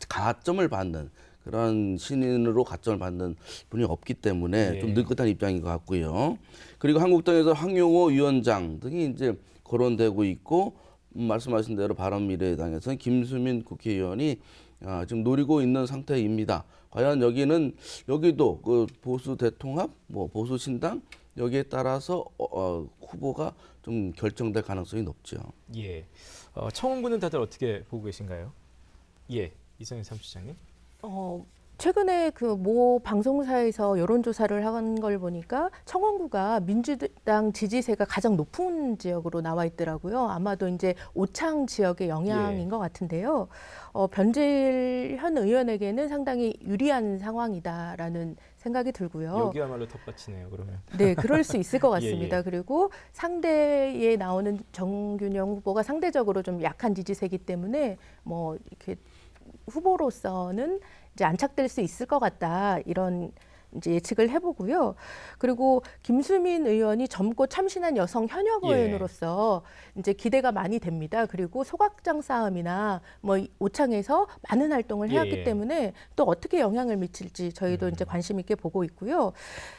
가점을 받는 그런 신인으로 가점을 받는 분이 없기 때문에 좀 느긋한 입장인 것 같고요. 그리고 한국당에서 황용호 위원장 등이 이제 거론되고 있고 말씀하신 대로 바른미래당에서는 김수민 국회의원이 지금 노리고 있는 상태입니다. 과연 여기도 그 보수 대통합, 뭐 보수 신당 여기에 따라서 후보가 좀 결정될 가능성이 높죠. 청원구는 다들 어떻게 보고 계신가요? 이성윤 사무처장님. 최근에 그 모 방송사에서 여론조사를 한 걸 보니까 청원구가 민주당 지지세가 가장 높은 지역으로 나와 있더라고요. 아마도 이제 오창 지역의 영향인 것 같은데요. 변재일 현 의원에게는 상당히 유리한 상황이다라는 생각이 들고요. 여기야말로 텃밭이네요. 그러면. 네, 그럴 수 있을 것 같습니다. 그리고 상대에 나오는 정균영 후보가 상대적으로 좀 약한 지지세이기 때문에 뭐 이렇게 후보로서는 이제 안착될 수 있을 것 같다 이런 이제 예측을 해보고요. 그리고 김수민 의원이 젊고 참신한 여성 현역 의원으로서 이제 기대가 많이 됩니다. 그리고 소각장 싸움이나 뭐 오창에서 많은 활동을 해왔기 때문에 또 어떻게 영향을 미칠지 저희도 이제 관심 있게 보고 있고요.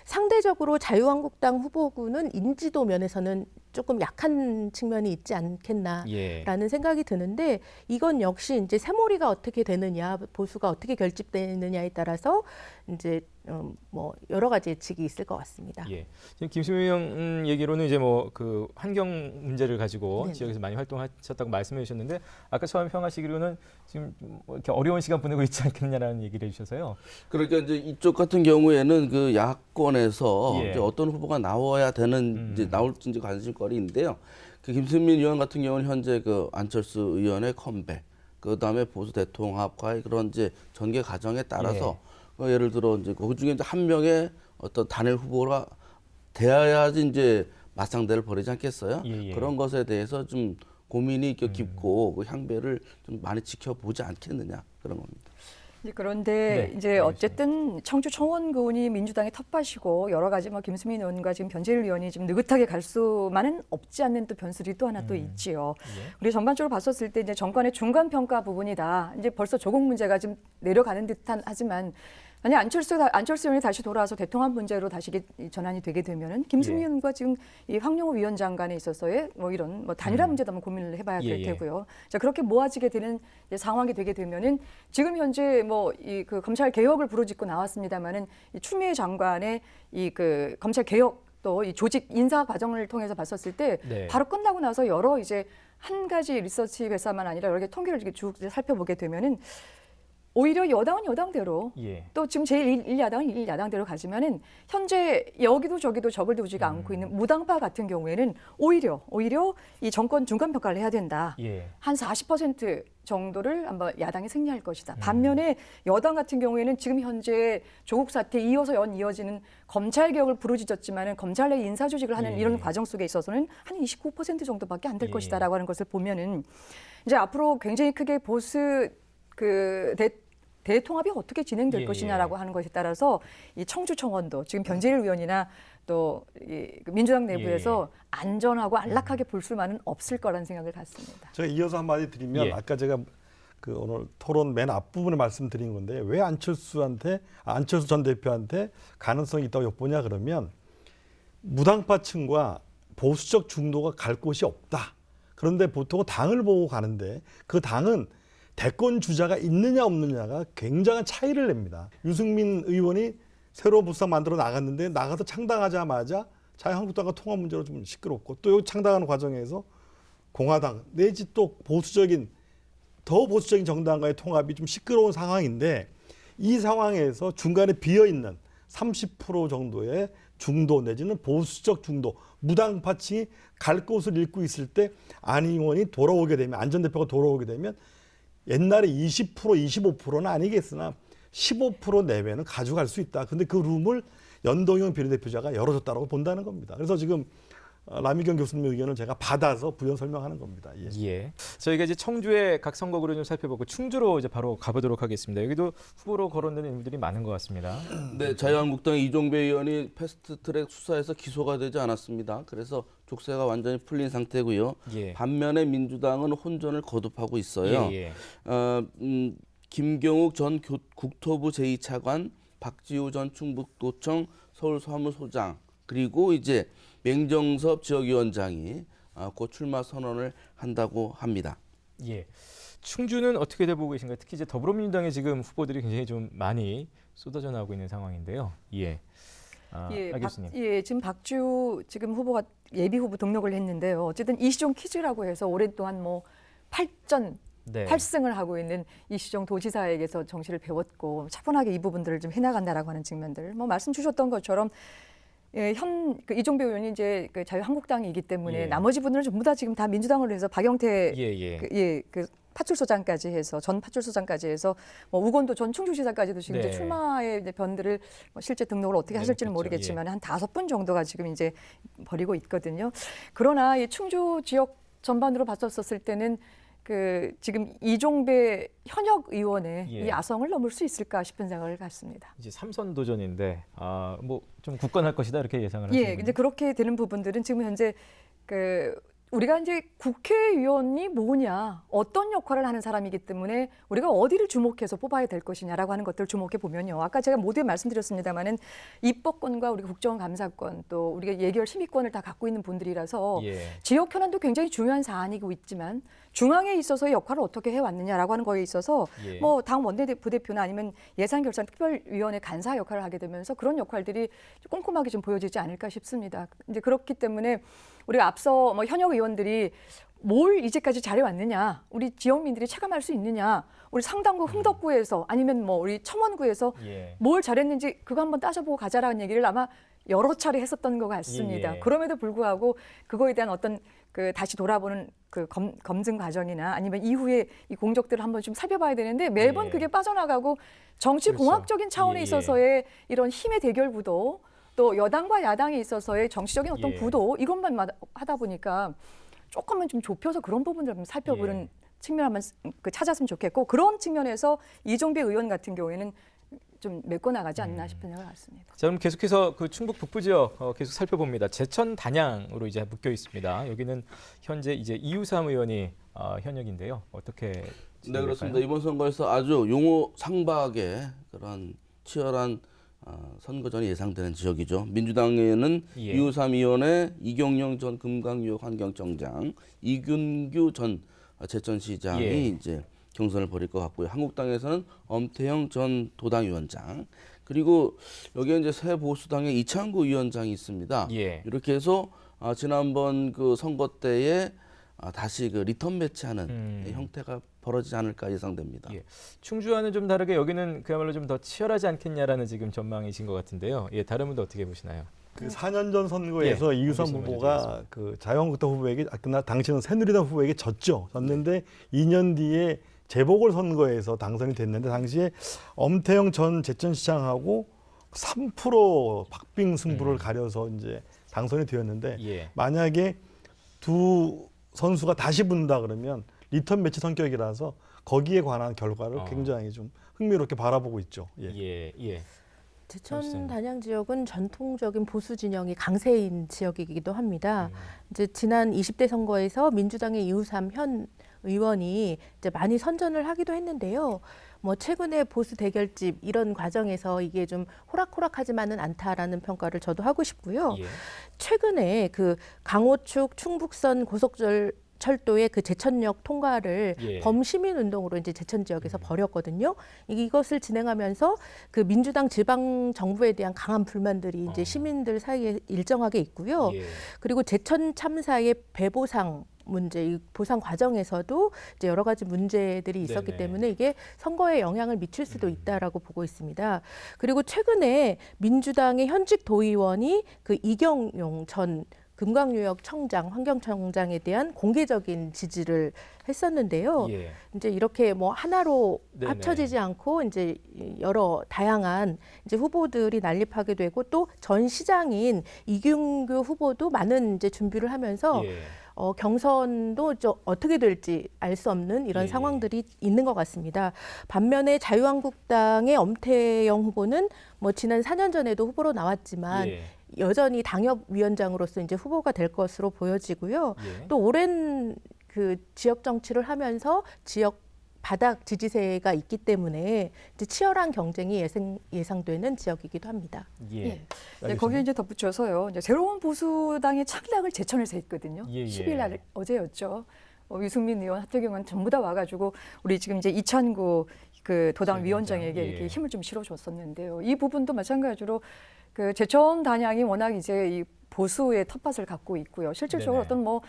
상대적으로 자유한국당 후보군은 인지도 면에서는 조금 약한 측면이 있지 않겠나라는 생각이 드는데 이건 역시 이제 새몰이가 어떻게 되느냐, 보수가 어떻게 결집되느냐에 따라서 이제 뭐 여러 가지 예측이 있을 것 같습니다. 지금 김수민 의원 얘기로는 이제 뭐 그 환경 문제를 가지고 지역에서 많이 활동하셨다고 말씀해 주셨는데 아까 처음 평하시기로는 지금 뭐 이렇게 어려운 시간 보내고 있지 않겠느냐라는 얘기를 해주셔서요. 그러니까 이제 이쪽 같은 경우에는 그 야권에서 이제 어떤 후보가 나와야 되는 이제 나올지 이제 관심거리인데요. 그 김수민 의원 같은 경우는 현재 그 안철수 의원의 컴백, 그 다음에 보수 대통합과의 그런 이제 전개 과정에 따라서 예를 들어 이제 그 중에 이제 한 명의 어떤 단일 후보가 되어야지 이제 맞상대를 벌이지 않겠어요? 그런 것에 대해서 좀 고민이 깊고 그 향배를 좀 많이 지켜보지 않겠느냐 그런 겁니다. 그런데 이제 어쨌든 청주 청원군이 민주당의 텃밭이고 여러 가지 뭐 김수민 의원과 지금 변재일 의원이 지금 느긋하게 갈 수만은 없지 않는 또 변수들이 또 하나 또 있지요. 우리 전반적으로 봤었을 때 이제 정권의 중간 평가 부분이다. 이제 벌써 조국 문제가 지금 내려가는 듯한 하지만 만약 안철수 의원이 다시 돌아와서 대통합 문제로 다시 전환이 되게 되면은 김수민 의원과 지금 이 황용호 위원장 간에 있어서의 뭐 이런 뭐 단일화 문제도 한번 고민을 해봐야 될 테고요. 자 그렇게 모아지게 되는 이제 상황이 되게 되면은 지금 현재 뭐 이 그 검찰 개혁을 부르짖고 나왔습니다만은 이 추미애 장관의 이 그 검찰 개혁 또 이 조직 인사 과정을 통해서 봤었을 때 바로 끝나고 나서 여러 이제 한 가지 리서치 회사만 아니라 여러 개 통계를 이렇게 쭉 살펴보게 되면은. 오히려 여당은 여당대로 또 지금 제1야당은 1야당대로 가지만은 현재 여기도 저기도 적을 두지가 않고 있는 무당파 같은 경우에는 오히려 이 정권 중간 평가를 해야 된다. 한 40% 정도를 한번 야당이 승리할 것이다. 반면에 여당 같은 경우에는 지금 현재 조국 사태 이어지는 검찰 개혁을 부르짖었지만은 검찰 내 인사 조직을 하는 이런 과정 속에 있어서는 한 29% 정도밖에 안 될 것이다라고 하는 것을 보면은 이제 앞으로 굉장히 크게 보수 대통합이 어떻게 진행될 것이냐라고 하는 것에 따라서 이 청주 청원도 지금 변재일 의원이나 또 이 민주당 내부에서 안전하고 안락하게 볼 수만은 없을 거라는 생각을 갖습니다. 제가 이어서 한마디 드리면 아까 제가 그 오늘 토론 맨 앞부분에 말씀드린 건데 왜 안철수 전 대표한테 가능성이 있다고 엿보냐 그러면 무당파층과 보수적 중도가 갈 곳이 없다. 그런데 보통은 당을 보고 가는데 그 당은 대권 주자가 있느냐 없느냐가 굉장한 차이를 냅니다. 유승민 의원이 새로운 부수당 만들어 나갔는데 나가서 창당하자마자 자유한국당과 통합 문제로 좀 시끄럽고 또 창당하는 과정에서 공화당 내지 또 더 보수적인 정당과의 통합이 좀 시끄러운 상황인데 이 상황에서 중간에 비어있는 30% 정도의 중도 내지는 보수적 중도 무당파층이 갈 곳을 잃고 있을 때 안 의원이 돌아오게 되면 안 전 대표가 돌아오게 되면 옛날에 20% 25%는 아니겠으나 15% 내외는 가져갈 수 있다. 근데 그 룸을 연동형 비례대표자가 열어줬다고 본다는 겁니다. 그래서 지금 라미경 교수님의 의견을 제가 받아서 부연 설명하는 겁니다. 예. 예. 저희가 이제 청주의 각 선거구를 좀 살펴보고 충주로 이제 바로 가보도록 하겠습니다. 여기도 후보로 거론되는 인물들이 많은 것 같습니다. 네, 자유한국당 이종배 의원이 패스트트랙 수사에서 기소가 되지 않았습니다. 그래서 족쇄가 완전히 풀린 상태고요. 예. 반면에 민주당은 혼전을 거듭하고 있어요. 예. 김경욱 전 국토부 제2차관, 박지우 전 충북도청 서울사무소장, 그리고 이제 맹정섭 지역위원장이 곧 출마 선언을 한다고 합니다. 예. 충주는 어떻게 보고 계신가요? 특히 이제 더불어민주당의 지금 후보들이 굉장히 좀 많이 쏟아져 나오고 있는 상황인데요. 예. 박 교수님. 지금 박주 지금 후보가 예비 후보 등록을 했는데요. 어쨌든 이시종 퀴즈라고 해서 오랫동안 뭐 8전 네. 8승을 하고 있는 이시종 도지사에게서 정치를 배웠고 차분하게 이 부분들을 좀 해나간다라고 하는 측면들. 뭐 말씀 주셨던 것처럼 그 이종배 의원이 이제 그 자유한국당이기 때문에 예. 나머지 분들은 전부 다 지금 다 민주당으로 해서 박영태 예. 그 파출소장까지 해서 전 파출소장까지 해서 뭐 우건도 전 충주지사까지도 지금 네. 이제 출마의 이제 변들을 뭐 실제 등록을 어떻게 네, 하실지는 그렇죠. 모르겠지만 한 5분 정도가 지금 이제 벌이고 있거든요. 그러나 이 충주 지역 전반으로 봤었을 때는 그 지금 이종배 현역 의원의 예. 이 아성을 넘을 수 있을까 싶은 생각을 갖습니다. 이제 3선 도전인데 뭐 좀 굳건할 것이다 이렇게 예상을 하시는군요. 예, 근데 그렇게 되는 부분들은 지금 현재 그 우리가 이제 국회의원이 뭐냐, 어떤 역할을 하는 사람이기 때문에 우리가 어디를 주목해서 뽑아야 될 것이냐라고 하는 것들을 주목해 보면요. 아까 제가 모두에 말씀드렸습니다마는 입법권과 우리가 국정감사권 또 우리가 예결 심의권을 다 갖고 있는 분들이라서 예. 지역 현안도 굉장히 중요한 사안이고 있지만 중앙에 있어서의 역할을 어떻게 해왔느냐라고 하는 거에 있어서 예. 뭐 당 원내부대표나 아니면 예산결산특별위원회 간사 역할을 하게 되면서 그런 역할들이 꼼꼼하게 좀 보여지지 않을까 싶습니다. 이제 그렇기 때문에 우리가 앞서 뭐 현역 의원들이 뭘 이제까지 잘해왔느냐, 우리 지역민들이 체감할 수 있느냐, 우리 상당구 흥덕구에서 아니면 뭐 우리 첨원구에서 예. 뭘 잘했는지 그거 한번 따져보고 가자라는 얘기를 아마 여러 차례 했었던 것 같습니다. 예. 그럼에도 불구하고 그거에 대한 어떤 그 다시 돌아보는 그 검증 과정이나 아니면 이후에 이 공적들을 한번 좀 살펴봐야 되는데 매번 예. 그게 빠져나가고 정치 공학적인 차원에 예, 예. 있어서의 이런 힘의 대결 구도 또 여당과 야당에 있어서의 정치적인 어떤 예. 구도 이것만 하다 보니까 조금은 좀 좁혀서 그런 부분들을 좀 살펴보는 예. 측면 한번 찾았으면 좋겠고 그런 측면에서 이종배 의원 같은 경우에는 좀 메꿔 나가지 않나 싶은 생각을 갖습니다. 자, 그럼 계속해서 그 충북 북부 지역 계속 살펴봅니다. 제천 단양으로 이제 묶여 있습니다. 여기는 현재 이제 이유삼 의원이 현역인데요. 어떻게 네, 진행될까요? 그렇습니다. 이번 선거에서 아주 용호 상박의 그런 치열한 선거전이 예상되는 지역이죠. 민주당에는 예. 이우삼 의원의 이경영 전 금강유역 환경청장, 이균규 전 제천시장이 예. 이제 경선을 벌일 것 같고요. 한국당에서는 엄태영 전 도당위원장, 그리고 여기에 이제 새 보수당의 이창구 위원장이 있습니다. 예. 이렇게 해서 지난번 그 선거 때에 다시 그 리턴 매치하는 형태가 벌어지지 않을까 예상됩니다. 예. 충주와는 좀 다르게 여기는 그야말로 좀 더 치열하지 않겠냐라는 지금 전망이신 것 같은데요. 예, 다른 분도 어떻게 보시나요? 그 4년 전 선거에서 예, 이유삼 알겠습니다. 후보가 그 자유한국당 후보에게 그날 당시는 새누리당 후보에게 졌는데 2년 뒤에 재보궐 선거에서 당선이 됐는데 당시에 엄태영 전 제천시장하고 3% 박빙 승부를 가려서 이제 당선이 되었는데 예. 만약에 두 선수가 다시 붙는다 그러면 리턴 매치 성격이라서 거기에 관한 결과를 굉장히 좀 흥미롭게 바라보고 있죠. 예. 예. 예. 제천 그렇습니다. 단양 지역은 전통적인 보수 진영이 강세인 지역이기도 합니다. 이제 지난 20대 선거에서 민주당의 이우삼 현 의원이 이제 많이 선전을 하기도 했는데요. 뭐 최근에 보수 대결집 이런 과정에서 이게 좀 호락호락하지만은 않다라는 평가를 저도 하고 싶고요. 예. 최근에 그 강호축 충북선 고속철도의 그 제천역 통과를 예. 범시민 운동으로 이제 제천 지역에서 벌였거든요. 이것을 진행하면서 그 민주당 지방 정부에 대한 강한 불만들이 이제 시민들 사이에 일정하게 있고요. 예. 그리고 제천 참사의 배보상 문제, 이 보상 과정에서도 이제 여러 가지 문제들이 있었기 네네. 때문에 이게 선거에 영향을 미칠 수도 있다라고 보고 있습니다. 그리고 최근에 민주당의 현직 도의원이 그 이경용 전 금강유역 청장, 환경청장에 대한 공개적인 지지를 했었는데요. 예. 이제 이렇게 뭐 하나로 네네. 합쳐지지 않고 이제 여러 다양한 이제 후보들이 난립하게 되고 또 전 시장인 이균규 후보도 많은 이제 준비를 하면서 예. 경선도 어떻게 될지 알 수 없는 이런 예. 상황들이 있는 것 같습니다. 반면에 자유한국당의 엄태영 후보는 뭐 지난 4년 전에도 후보로 나왔지만 예. 여전히 당협위원장으로서 이제 후보가 될 것으로 보여지고요. 예. 또 오랜 그 지역 정치를 하면서 지역 바닥 지지세가 있기 때문에 이제 치열한 경쟁이 예상되는 지역이기도 합니다. 예. 네, 거기에 이제 덧붙여서요. 이제 새로운 보수당의 창당을 제천에서 했거든요. 예, 예. 10일 날 어제였죠. 유승민 의원, 하태경 의원 전부 다 와가지고 우리 지금 이제 이찬구 그 도당 위원장에게 예. 이렇게 힘을 좀 실어줬었는데요. 이 부분도 마찬가지로 그 제천 단양이 워낙 이제 이 보수의 텃밭을 갖고 있고요. 실질적으로 네네. 어떤 뭐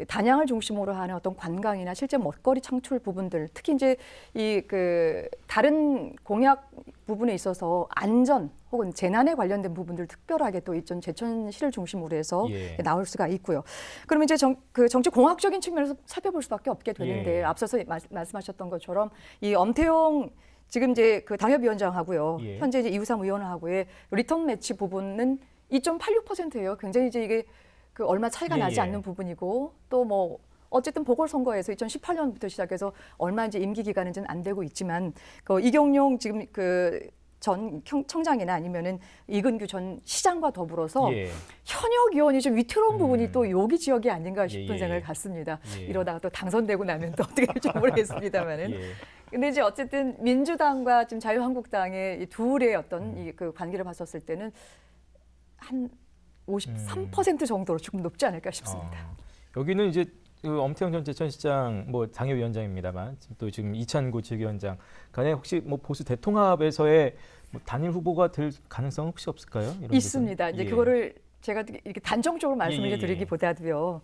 단양을 중심으로 하는 어떤 관광이나 실제 먹거리 창출 부분들, 특히 이제 이 그 다른 공약 부분에 있어서 안전 혹은 재난에 관련된 부분들 특별하게 또 이전 제천시를 중심으로 해서 예. 나올 수가 있고요. 그러면 이제 그 정치 공학적인 측면에서 살펴볼 수밖에 없게 되는데 예. 앞서서 말씀하셨던 것처럼 이 엄태영 지금 이제 그 당협위원장하고요. 예. 현재 이제 이우삼 의원하고의 리턴 매치 부분은 2.86%예요. 굉장히 이제 이게 그 얼마 차이가 예, 나지 예. 않는 부분이고 또 뭐 어쨌든 보궐선거에서 2018년부터 시작해서 얼마 이제 임기 기간은 안 되고 있지만 그 이경용 지금 그 전 청장이나 아니면은 이근규 전 시장과 더불어서 예. 현역 의원이 좀 위태로운 부분이 또 여기 지역이 아닌가 싶은 예, 예. 생각을 갖습니다. 예. 이러다가 또 당선되고 나면 또 어떻게 될지 모르겠습니다만은. 예. 근데 이제 어쨌든 민주당과 지금 자유한국당의 이 둘의 어떤 이 그 관계를 봤었을 때는 한 53% 정도로 조금 높지 않을까 싶습니다. 여기는 이제 그 엄태영 전 제천시장 뭐 당협위원장입니다만 지금 이찬구 지역위원장 간에 혹시 뭐 보수 대통합에서의 뭐 단일 후보가 될 가능성은 혹시 없을까요? 이런 있습니다. 데서는? 이제 예. 그거를 제가 이렇게 단정적으로 말씀을 예, 예, 예. 드리기보다도요.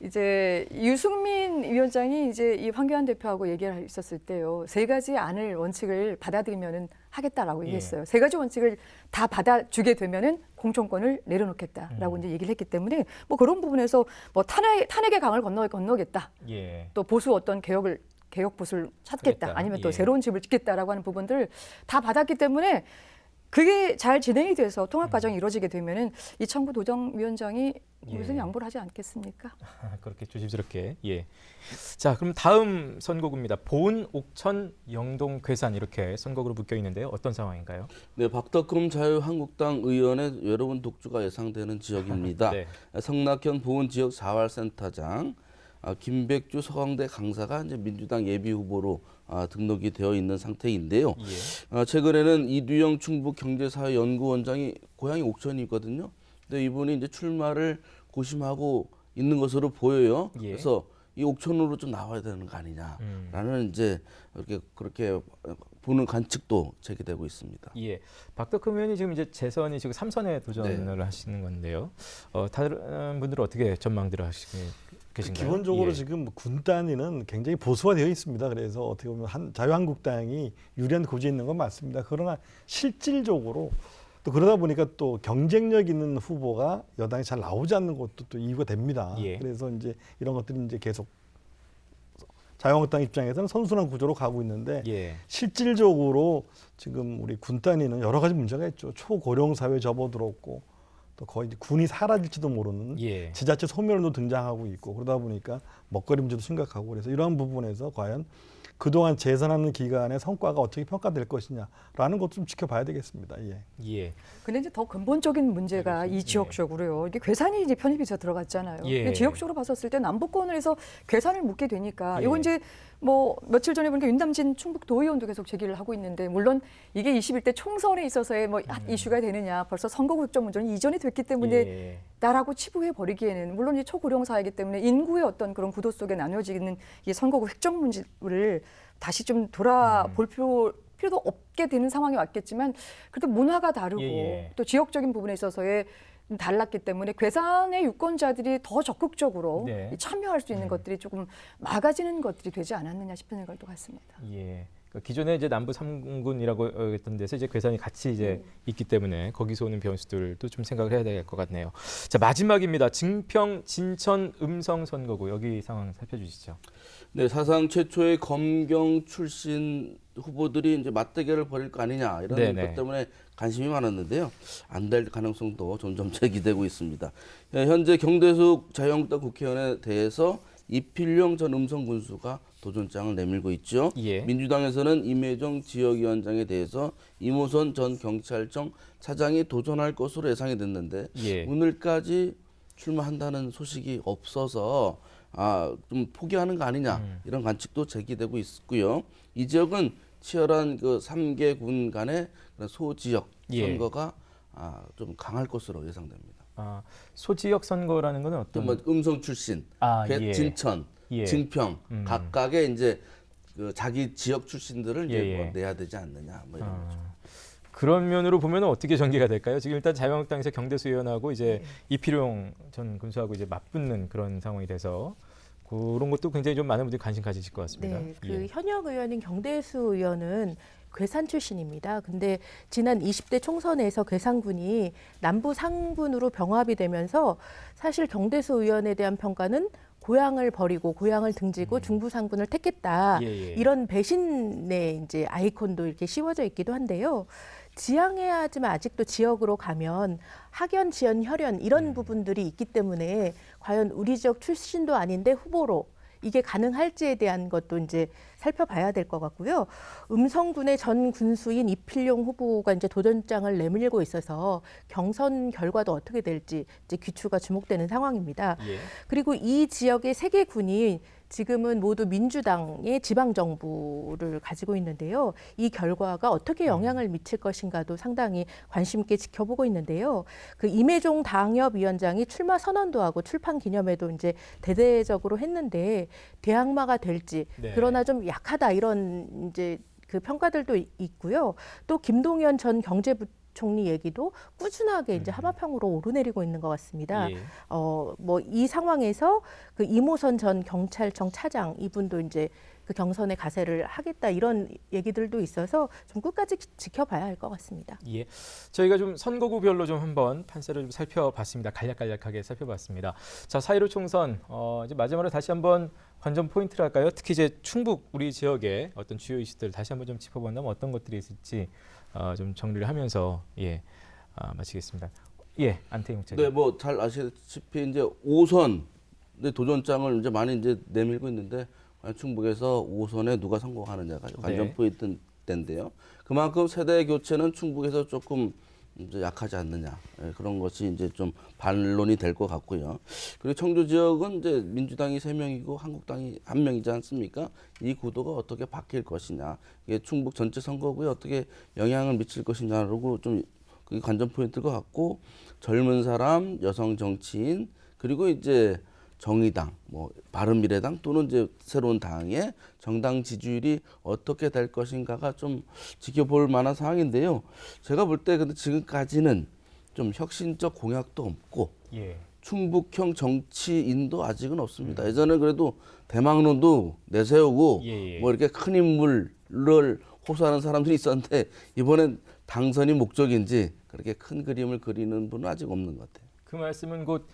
이제 유승민 위원장이 이제 이 황교안 대표하고 얘기를 있었을 때요. 세 가지 안을 원칙을 받아들이면은 하겠다라고 예. 얘기했어요. 세 가지 원칙을 다 받아주게 되면은 공천권을 내려놓겠다라고 이제 얘기를 했기 때문에 뭐 그런 부분에서 뭐 탄핵의 강을 건너겠다. 예. 또 보수 어떤 개혁 보수를 찾겠다. 하겠다. 아니면 또 예. 새로운 집을 짓겠다라고 하는 부분들 다 받았기 때문에 그게 잘 진행이 돼서 통합 과정이 이루어지게 되면은 이창구 도정위원장이 무슨 예. 양보를 하지 않겠습니까? 그렇게 조심스럽게. 예. 자, 그럼 다음 선거구입니다. 보은, 옥천, 영동, 괴산 이렇게 선거구로 묶여 있는데요. 어떤 상황인가요? 네, 박덕흠 자유한국당 의원의 여러분 독주가 예상되는 지역입니다. 네. 성낙현 보은 지역 자활센터장, 김백주 서강대 강사가 이제 민주당 예비 후보로 등록이 되어 있는 상태인데요. 예. 최근에는 이두영 충북경제사회연구원장이 고향이 옥천이거든요. 근데 이분이 이제 출마를 고심하고 있는 것으로 보여요. 예. 그래서 이 옥천으로 좀 나와야 되는 거 아니냐라는 이제 그렇게 보는 관측도 제기되고 있습니다. 예. 박덕흠 의원이 지금 이제 재선이 지금 3선에 도전을 하시는 건데요. 다른 분들은 어떻게 전망들을 하시고 계신가요? 기본적으로 예. 지금 군 단위는 굉장히 보수화되어 있습니다. 그래서 어떻게 보면 자유한국당이 유리한 고지에 있는 건 맞습니다. 그러나 실질적으로 또 그러다 보니까 또 경쟁력 있는 후보가 여당이 잘 나오지 않는 것도 또 이유가 됩니다. 예. 그래서 이제 이런 것들이 이제 계속 자유한국당 입장에서는 선순환 구조로 가고 있는데 예. 실질적으로 지금 우리 군 단위는 여러 가지 문제가 있죠. 초고령 사회에 접어들었고 또 거의 이제 군이 사라질지도 모르는 예. 지자체 소멸도 등장하고 있고 그러다 보니까 먹거리 문제도 심각하고 그래서 이러한 부분에서 과연 그동안 재선하는 기간의 성과가 어떻게 평가될 것이냐라는 것도 좀 지켜봐야 되겠습니다. 예. 예. 근데 이제 더 근본적인 문제가 이 예. 지역적으로요. 이게 괴산이 이제 편입이 돼서 들어갔잖아요. 예. 근데 지역적으로 봤었을 때 남부권을 해서 괴산을 묻게 되니까 예. 이거 이제 뭐 며칠 전에 보니까 윤담진 충북 도의원도 계속 제기를 하고 있는데 물론 이게 21대 총선에 있어서의 뭐 이슈가 되느냐 벌써 선거 국정 문제는 이전이 됐기 때문에 예. 나라고 치부해 버리기에는 물론 이 초고령 사회이기 때문에 인구의 어떤 그런 구도 속에 나뉘어지는 이 선거구 획정 문제를 다시 좀 돌아볼 필요도 없게 되는 상황이 왔겠지만 그래도 문화가 다르고 예. 또 지역적인 부분에 있어서의 달랐기 때문에 괴산의 유권자들이 더 적극적으로 네. 참여할 수 있는 것들이 조금 막아지는 것들이 되지 않았느냐 싶은 생각도 같습니다. 예. 그러니까 기존에 이제 남부 3군이라고 했던 데서 이제 괴산이 같이 이제 있기 때문에 거기서 오는 변수들도 좀 생각을 해야 될 것 같네요. 자, 마지막입니다. 증평, 진천, 음성 선거구 여기 상황 살펴주시죠. 네, 사상 최초의 검경 출신 후보들이 이제 맞대결을 벌일 거 아니냐 이런 네네. 것 때문에 관심이 많았는데요. 안 될 가능성도 점점 제기되고 있습니다. 현재 경대숙 자유한국당 국회의원에 대해서 이필용 전 음성군수가 도전장을 내밀고 있죠. 예. 민주당에서는 임혜정 지역위원장에 대해서 이모선 전 경찰청 차장이 도전할 것으로 예상이 됐는데 예. 오늘까지 출마한다는 소식이 없어서 좀 포기하는 거 아니냐 이런 관측도 제기되고 있고요. 이 지역은 치열한 그 3개 군 간의 그런 소지역 예. 선거가 좀 강할 것으로 예상됩니다. 소지역 선거라는 건 또 어떤? 뭐 음성 출신, 예. 진천, 예. 증평 각각의 이제 그 자기 지역 출신들을 이제 예. 뭐 내야 되지 않느냐 뭐 이런 거죠. 그런 면으로 보면 어떻게 전개가 될까요? 지금 일단 자유한국당에서 경대수 의원하고 이제 이필용 전 군수하고 이제 맞붙는 그런 상황이 돼서 그런 것도 굉장히 좀 많은 분들이 관심 가지실 것 같습니다. 네, 그 예. 현역 의원인 경대수 의원은 괴산 출신입니다. 근데 지난 20대 총선에서 괴산군이 남부 상군으로 병합이 되면서 사실 경대수 의원에 대한 평가는 고향을 버리고 고향을 등지고 중부 상군을 택했다. 예, 예. 이런 배신의 이제 아이콘도 이렇게 씌워져 있기도 한데요. 지향해야 하지만 아직도 지역으로 가면 학연, 지연, 혈연 이런 부분들이 있기 때문에 과연 우리 지역 출신도 아닌데 후보로 이게 가능할지에 대한 것도 이제 살펴봐야 될 것 같고요. 음성군의 전 군수인 이필용 후보가 이제 도전장을 내밀고 있어서 경선 결과도 어떻게 될지 이제 귀추가 주목되는 상황입니다. 예. 그리고 이 지역의 세 개 군이 지금은 모두 민주당의 지방 정부를 가지고 있는데요. 이 결과가 어떻게 영향을 미칠 것인가도 상당히 관심 있게 지켜보고 있는데요. 그 임혜종 당협위원장이 출마 선언도 하고 출판 기념회도 이제 대대적으로 했는데 대항마가 될지 네. 그러나 좀 약하다 이런 이제 그 평가들도 있고요. 또 김동연 전 경제부총리 얘기도 꾸준하게 이제 하마평으로 오르내리고 있는 것 같습니다. 예. 뭐 이 상황에서 그 이모선 전 경찰청 차장 이분도 이제 그 경선에 가세를 하겠다 이런 얘기들도 있어서 좀 끝까지 지켜봐야 할 것 같습니다. 예, 저희가 좀 선거구별로 좀 한번 판세를 좀 살펴봤습니다. 간략간략하게 살펴봤습니다. 자, 4.15 총선 이제 마지막으로 다시 한번 관전 포인트를 할까요? 특히 이제 충북 우리 지역의 어떤 주요 이슈들 다시 한번 좀 짚어본다면 어떤 것들이 있을지 좀 정리를 하면서 마치겠습니다. 예, 안태용 차장. 네, 뭐 잘 아시다시피 이제 5선 도전장을 이제 많이 이제 내밀고 있는데 충북에서 5선에 누가 성공하느냐가 관전 네. 포인트인데요. 그만큼 세대 교체는 충북에서 조금 이제 약하지 않느냐 그런 것이 이제 좀 반론이 될 것 같고요. 그리고 청주 지역은 이제 민주당이 3명이고 한국당이 1명이지 않습니까? 이 구도가 어떻게 바뀔 것이냐, 이게 충북 전체 선거구에 어떻게 영향을 미칠 것이냐라고 좀 그게 관전 포인트일 것 같고, 젊은 사람, 여성 정치인, 그리고 이제 정의당, 뭐 바른미래당 또는 이제 새로운 당의 정당 지지율이 어떻게 될 것인가가 좀 지켜볼 만한 상황인데요. 제가 볼 때 근데 지금까지는 좀 혁신적 공약도 없고 예. 충북형 정치인도 아직은 없습니다. 예전에 그래도 대망론도 내세우고 예. 뭐 이렇게 큰 인물을 호소하는 사람들이 있었는데 이번엔 당선이 목적인지 그렇게 큰 그림을 그리는 분은 아직 없는 것 같아요. 그 말씀은 곧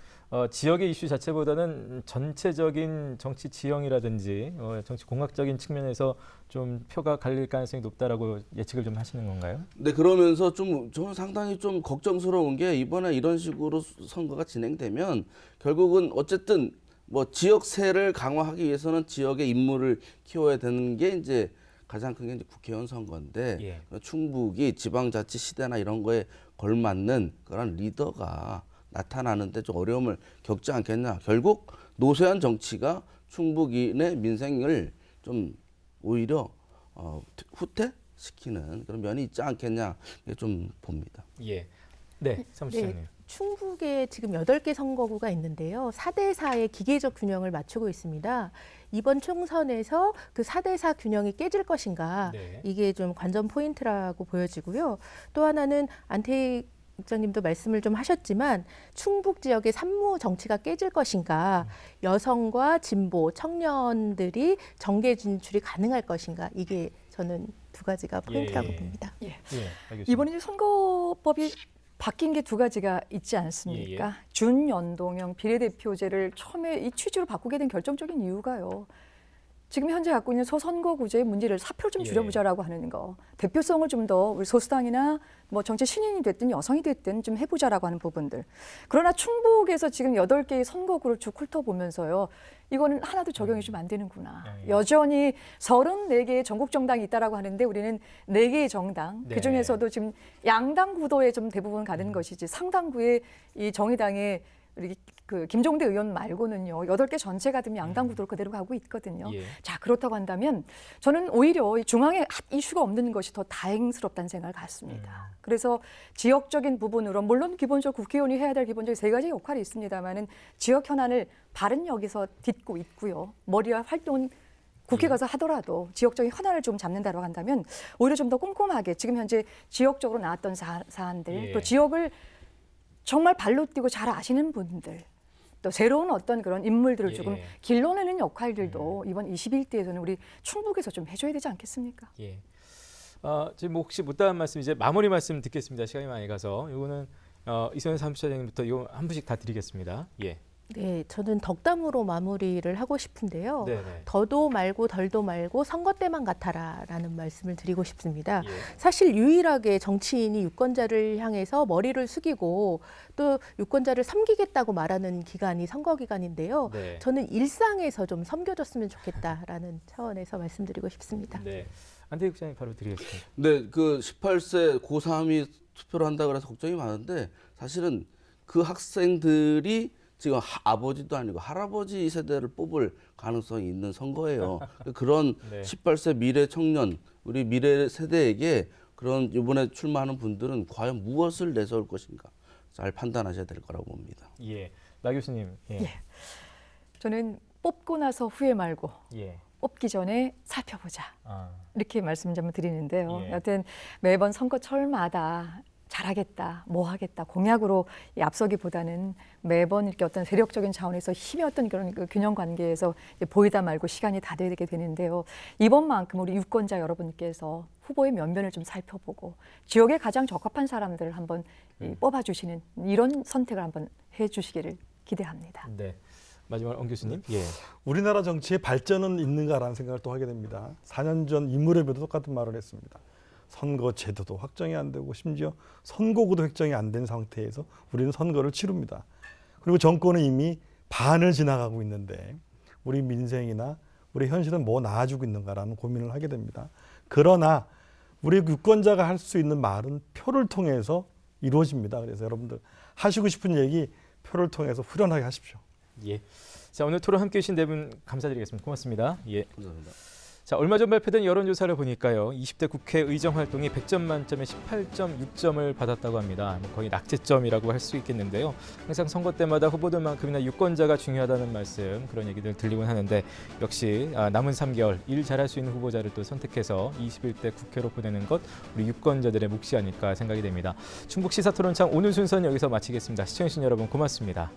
지역의 이슈 자체보다는 전체적인 정치 지형이라든지 정치 공학적인 측면에서 좀 표가 갈릴 가능성이 높다라고 예측을 좀 하시는 건가요? 네, 그러면서 좀 저는 상당히 좀 걱정스러운 게 이번에 이런 식으로 선거가 진행되면 결국은 어쨌든 뭐 지역세를 강화하기 위해서는 지역의 인물을 키워야 되는 게 이제 가장 큰 게 이제 국회의원 선거인데 예. 충북이 지방자치 시대나 이런 거에 걸맞는 그런 리더가 나타나는데 좀 어려움을 겪지 않겠냐. 결국 노세한 정치가 충북인의 민생을 좀 오히려 후퇴시키는 그런 면이 있지 않겠냐 좀 봅니다. 예. 네, 사무실장님. 네, 충북에 지금 8개 선거구가 있는데요. 4대4의 기계적 균형을 맞추고 있습니다. 이번 총선에서 그 4대4 균형이 깨질 것인가 네. 이게 좀 관전 포인트라고 보여지고요. 또 하나는 안태희 국장님도 말씀을 좀 하셨지만 충북 지역의 산무 정치가 깨질 것인가, 여성과 진보, 청년들이 정계 진출이 가능할 것인가 이게 저는 두 가지가 포인트라고 예. 봅니다. 예. 예, 알겠습니다. 이번에 이제 선거법이 바뀐 게 두 가지가 있지 않습니까? 예. 준연동형 비례대표제를 처음에 이 취지로 바꾸게 된 결정적인 이유가요. 지금 현재 갖고 있는 소선거구제의 문제를 사표를 좀 예. 줄여보자라고 하는 거. 대표성을 좀 더 우리 소수당이나 뭐 정치 신인이 됐든 여성이 됐든 좀 해보자라고 하는 부분들. 그러나 충북에서 지금 8개의 선거구를 쭉 훑어보면서요. 이거는 하나도 적용이 좀 안 되는구나. 예. 여전히 34개의 전국 정당이 있다라고 하는데 우리는 4개의 정당. 네. 그중에서도 지금 양당 구도에 좀 대부분 가는 것이지 상당부의 이 정의당의 우리 그 김종대 의원 말고는요. 8개 전체가 좀 양당 구도로 그대로 가고 있거든요. 예. 자, 그렇다고 한다면 저는 오히려 이 중앙에 핫 이슈가 없는 것이 더 다행스럽다는 생각을 갖습니다. 그래서 지역적인 부분으로 물론 기본적으로 국회의원이 해야 될 기본적인 3가지 역할이 있습니다만은 지역 현안을 바른 역에서 딛고 있고요. 머리와 활동은 국회 가서 하더라도 지역적인 현안을 좀 잡는다고 한다면 오히려 좀 더 꼼꼼하게 지금 현재 지역적으로 나왔던 사안들 예. 또 지역을 정말 발로 뛰고 잘 아시는 분들 또 새로운 어떤 그런 인물들을 예. 조금 길러내는 역할들도 이번 21대에서는 우리 충북에서 좀 해줘야 되지 않겠습니까? 예. 지금 뭐 혹시 못다한 말씀 이제 마무리 말씀 듣겠습니다. 시간이 많이 가서 이거는 이소연 사무처장님부터 이거 한 분씩 다 드리겠습니다. 예. 네, 저는 덕담으로 마무리를 하고 싶은데요. 네네. 더도 말고 덜도 말고 선거 때만 같아라라는 말씀을 드리고 싶습니다. 예. 사실 유일하게 정치인이 유권자를 향해서 머리를 숙이고 또 유권자를 섬기겠다고 말하는 기간이 선거 기간인데요. 네. 저는 일상에서 좀 섬겨줬으면 좋겠다라는 차원에서 말씀드리고 싶습니다. 네. 안태희 국장님 바로 드리겠습니다. 네, 그 18세 고3이 투표를 한다 그래서 걱정이 많은데 사실은 그 학생들이 지금 아버지도 아니고 할아버지 세대를 뽑을 가능성이 있는 선거예요. 그런 네. 18세 미래 청년, 우리 미래 세대에게 그런 이번에 출마하는 분들은 과연 무엇을 내세울 것인가 잘 판단하셔야 될 거라고 봅니다. 예. 나 교수님. 예. 예. 저는 뽑고 나서 후회 말고 예. 뽑기 전에 살펴보자. 아. 이렇게 말씀 좀 드리는데요. 예. 여튼 매번 선거철마다 잘하겠다, 뭐 하겠다 공약으로 이 앞서기보다는 매번 이렇게 어떤 세력적인 차원에서 힘의 어떤 그런 그 균형 관계에서 이제 보이다 말고 시간이 다 되게 되는데요. 이번만큼 우리 유권자 여러분께서 후보의 면면을 좀 살펴보고 지역에 가장 적합한 사람들을 한번 뽑아주시는 이런 선택을 한번 해주시기를 기대합니다. 네. 마지막 엄 교수님. 예. 우리나라 정치의 발전은 있는가라는 생각을 또 하게 됩니다. 4년 전 인물협회도 똑같은 말을 했습니다. 선거 제도도 확정이 안 되고 심지어 선거구도 확정이 안 된 상태에서 우리는 선거를 치릅니다. 그리고 정권은 이미 반을 지나가고 있는데 우리 민생이나 우리 현실은 뭐 나아지고 있는가라는 고민을 하게 됩니다. 그러나 우리 유권자가 할 수 있는 말은 표를 통해서 이루어집니다. 그래서 여러분들 하시고 싶은 얘기 표를 통해서 후련하게 하십시오. 예. 자, 오늘 토론 함께 해주신 네 분 감사드리겠습니다. 고맙습니다. 예. 감사합니다. 자, 얼마 전 발표된 여론조사를 보니까요. 20대 국회 의정 활동이 100점 만점에 18.6점을 받았다고 합니다. 거의 낙제점이라고 할 수 있겠는데요. 항상 선거 때마다 후보들만큼이나 유권자가 중요하다는 말씀, 그런 얘기들 들리곤 하는데 역시 남은 3개월 일 잘할 수 있는 후보자를 또 선택해서 21대 국회로 보내는 것 우리 유권자들의 몫이 아닐까 생각이 됩니다. 충북 시사토론창 오늘 순서는 여기서 마치겠습니다. 시청해주신 여러분 고맙습니다.